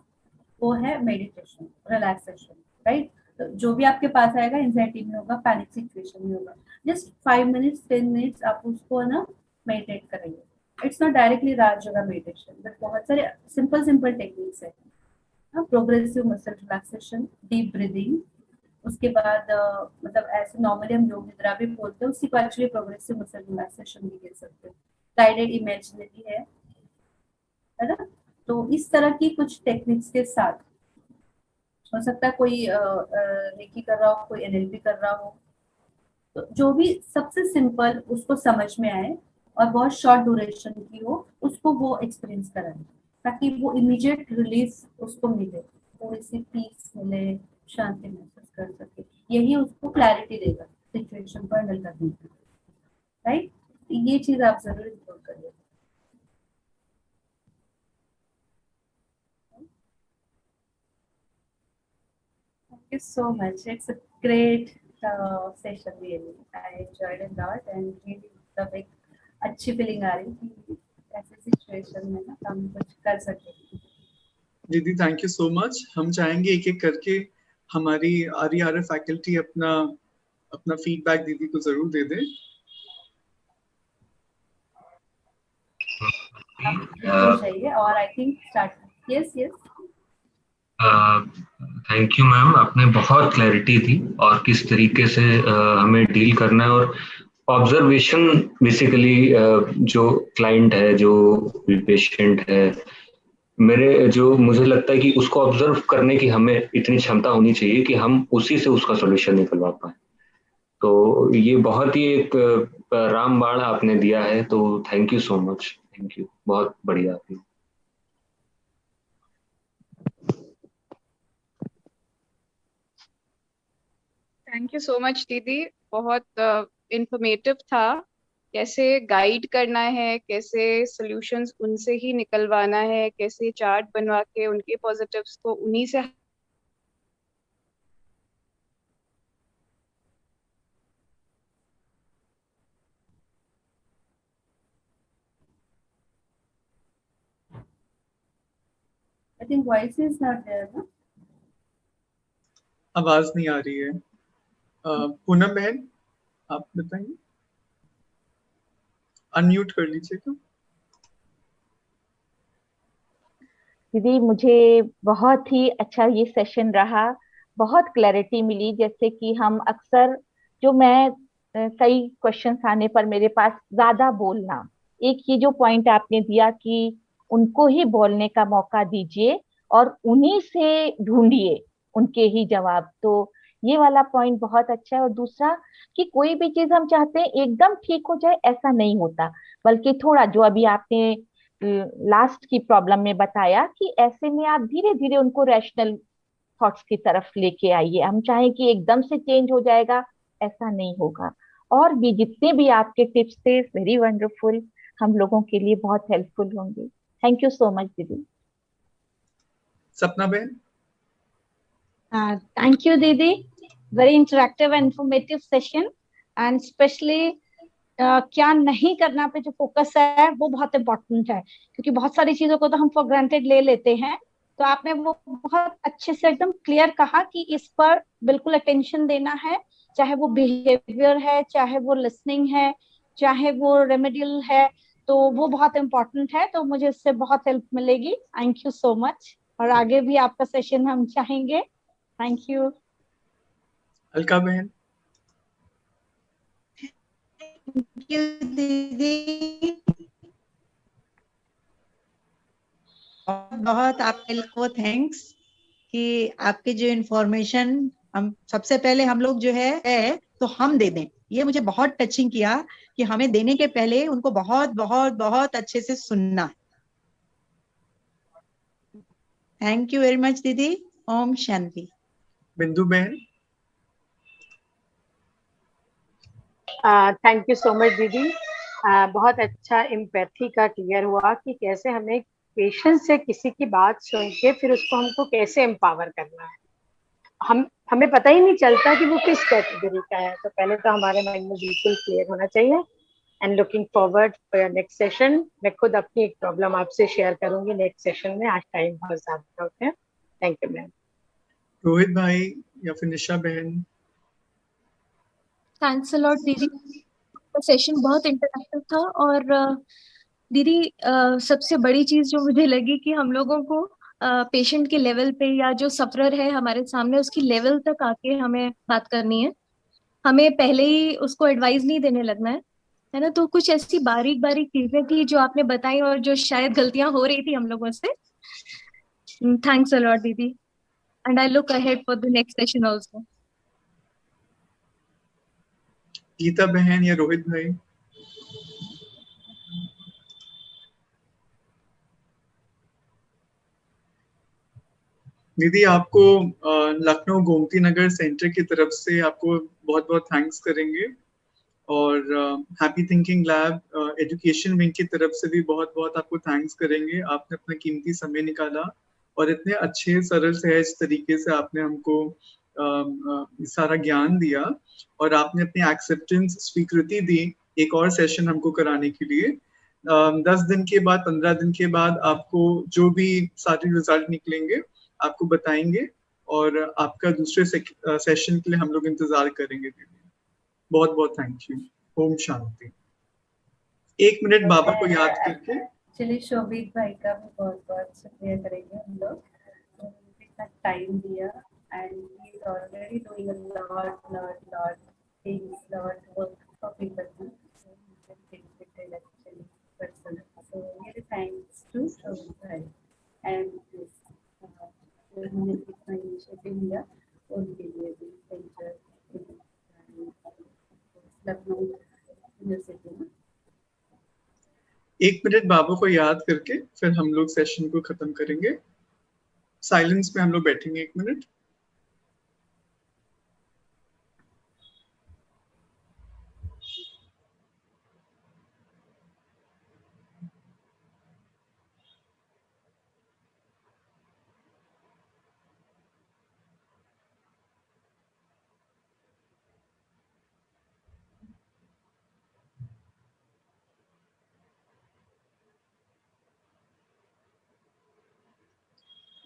वो है मेडिटेशन, रिलैक्सेशन, राइट। तो जो भी आपके पास आएगा एंजाइटी में होगा, पैनिक सिचुएशन में होगा, जस्ट 5 मिनट्स 10 मिनट्स आप उसको ना मेडिटेट करेंगे। It's not directly Rajyoga meditation, but बहुत सारे सिंपल टेक्निक्स है। Progressive muscle relaxation, deep breathing, उसके बाद मतलब ऐसे नॉर्मली हम योग निद्रा भी बोलते हैं, उसी को एक्चुअली प्रोग्रेसिव मसल रिलैक्सेशन भी कह सकते हैं। गाइडेड इमेजिनरी है ना। तो इस तरह की कुछ टेक्निक्स के साथ, हो सकता है कोई रेकी कर रहा हो, कोई एनएलपी कर रहा हो, तो जो भी सबसे सिंपल उसको समझ में आए और बहुत शॉर्ट ड्यूरेशन की हो, उसको वो एक्सपीरियंस कराए ताकि वो इमीडिएट रिलीफ उसको मिले, थोड़ी सी पीस मिले, शांति महसूस कर सके। यही उसको क्लैरिटी देगा सिचुएशन को हैंडल करने की, राइट। ये चीज आप जरूर इंक्लूड करिए। Thank you so much. It's a great session really. I enjoyed it a lot and really मतलब एक अच्छी फीलिंग आ रही थी ऐसे सिचुएशन में ना हम कुछ कर सके। दीदी थैंक यू सो मच। हम चाहेंगे एक एक करके हमारी RERF फैकल्टी अपना फीडबैक दीदी को जरूर दे दे। और I think start. Yes yes. Thank you ma'am, आपने बहुत क्लैरिटी दी और किस तरीके से हमें डील करना है, और ऑब्जर्वेशन बेसिकली जो क्लाइंट है, जो पेशेंट है, मुझे लगता है कि उसको ऑब्जर्व करने की हमें इतनी क्षमता होनी चाहिए कि हम उसी से उसका सॉल्यूशन निकलवा पाए। तो ये बहुत ही एक रामबाण आपने दिया है, तो thank you so much. Thank you, बहुत बढ़िया। थैंक यू सो मच दीदी, बहुत इंफॉर्मेटिव था। कैसे गाइड करना है, कैसे सॉल्यूशंस उनसे ही निकलवाना है, कैसे चार्ट बनवा के उनके पॉजिटिव्स को उन्हीं से I think voice is not there, ना? आवाज नहीं आ रही है। पूनम बहन आप बताइए, अनम्यूट कर लीजिएगा। दीदी मुझे बहुत ही अच्छा ये सेशन रहा, बहुत क्लैरिटी मिली। जैसे कि हम अक्सर जो मैं कई क्वेश्चंस आने पर मेरे पास ज्यादा बोलना, एक ये जो पॉइंट आपने दिया कि उनको ही बोलने का मौका दीजिए और उन्हीं से ढूंढिए उनके ही जवाब, तो ये वाला पॉइंट बहुत अच्छा है। और दूसरा कि कोई भी चीज हम चाहते हैं एकदम ठीक हो जाए, ऐसा नहीं होता, बल्कि थोड़ा जो अभी आपने लास्ट की प्रॉब्लम में बताया कि ऐसे में आप धीरे धीरे उनको रैशनल थॉट्स की तरफ लेके आइए। हम चाहें कि एकदम से चेंज हो जाएगा, ऐसा नहीं होगा। और भी जितने भी आपके टिप्स थे वेरी वंडरफुल, हम लोगों के लिए बहुत हेल्पफुल होंगे। थैंक यू सो मच दीदी। सपना बहन। थैंक यू दीदी, very interactive and informative session, and specially क्या नहीं करना पे जो फोकस है वो बहुत इम्पोर्टेंट है, क्योंकि बहुत सारी चीजों को तो हम फॉर ग्रांटेड ले लेते हैं। तो आपने वो बहुत अच्छे से एकदम क्लियर कहा कि इस पर बिल्कुल अटेंशन देना है, चाहे वो बिहेवियर है, चाहे वो लिसनिंग है, चाहे वो रेमेडियल है, तो वो बहुत इम्पोर्टेंट है। तो मुझे इससे बहुत हेल्प मिलेगी। थैंक यू सो मच, और आगे भी आपका सेशन हम चाहेंगे। Thank you. अलका बहन। थैंक यू दीदी, बहुत आपके को थैंक्स कि आपके जो इन्फॉर्मेशन हम सबसे पहले हम लोग जो है तो हम दे दें। ये मुझे बहुत टचिंग किया कि हमें देने के पहले उनको बहुत बहुत बहुत अच्छे से सुनना। थैंक यू वेरी मच दीदी। ओम शांति। बिंदु बहन। थैंक यू सो मच दीदी। बहुत अच्छा एम्पैथी का क्लियर हुआ कि कैसे हमें पेशेंस से किसी की बात सुन के फिर उसको हमको कैसे एम्पावर करना है। हमें पता ही नहीं चलता कि वो किस कैटेगरी का है। तो पहले तो हमारे माइंड में बिल्कुल क्लियर होना चाहिए। And looking forward for your next session. मैं खुद अपनी एक प्रॉब्लम आपसे शेयर करूंगी नेक्स्ट सेशन में। आज टाइम बहुत ज्यादा होते हैं। Thank you ma'am. रोहित भाई या फिर निशा बहन। थैंक्स अ लॉट दीदी, सेशन बहुत इंटरेक्टिव था। और दीदी सबसे बड़ी चीज जो मुझे लगी कि हम लोगों को पेशेंट के लेवल पे या जो सफरर है हमारे सामने उसकी लेवल तक आके हमें बात करनी है। हमें पहले ही उसको एडवाइस नहीं देने लगना है ना। तो कुछ ऐसी बारीक बारीक चीजें थी जो आपने बताई और जो शायद गलतियां हो रही थी हम लोगों से। थैंक्स अ लॉट दीदी, and I look ahead for the next session also. Gita बहन या रोहित भाई। दीदी आपको लखनऊ गोमती नगर सेंटर की तरफ से आपको बहुत बहुत थैंक्स करेंगे, और happy thinking lab education wing की तरफ से भी बहुत बहुत आपको थैंक्स करेंगे। आपने अपना कीमती समय निकाला और इतने अच्छे सरल सहज तरीके से आपने हमको सारा ज्ञान दिया, और आपने अपनी एक्सेप्टेंस स्वीकृति दी एक और सेशन हमको कराने के लिए। 10 दिन के बाद 15 दिन के बाद आपको जो भी सारे रिजल्ट निकलेंगे आपको बताएंगे, और आपका दूसरे सेशन के लिए हम लोग इंतजार करेंगे दीदी। बहुत बहुत थैंक यू। ओम शांति। 1 मिनट बाबा को याद करके। चलिए शोभित भाई का भी बहुत बहुत शुक्रिया करेंगे हम लोग, इतना टाइम दिया। And he is already doing a lot things, lot work for people. So really thanks to Shobhit bhai and this उन्होंने कितना इनिशिएटिव लिया उनके लिए भी सेंटर लखनऊ यूनिवर्सिटी में। 1 मिनट बाबा को याद करके फिर हम लोग सेशन को खत्म करेंगे। साइलेंस में हम लोग बैठेंगे 1 मिनट।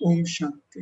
ओम शांति।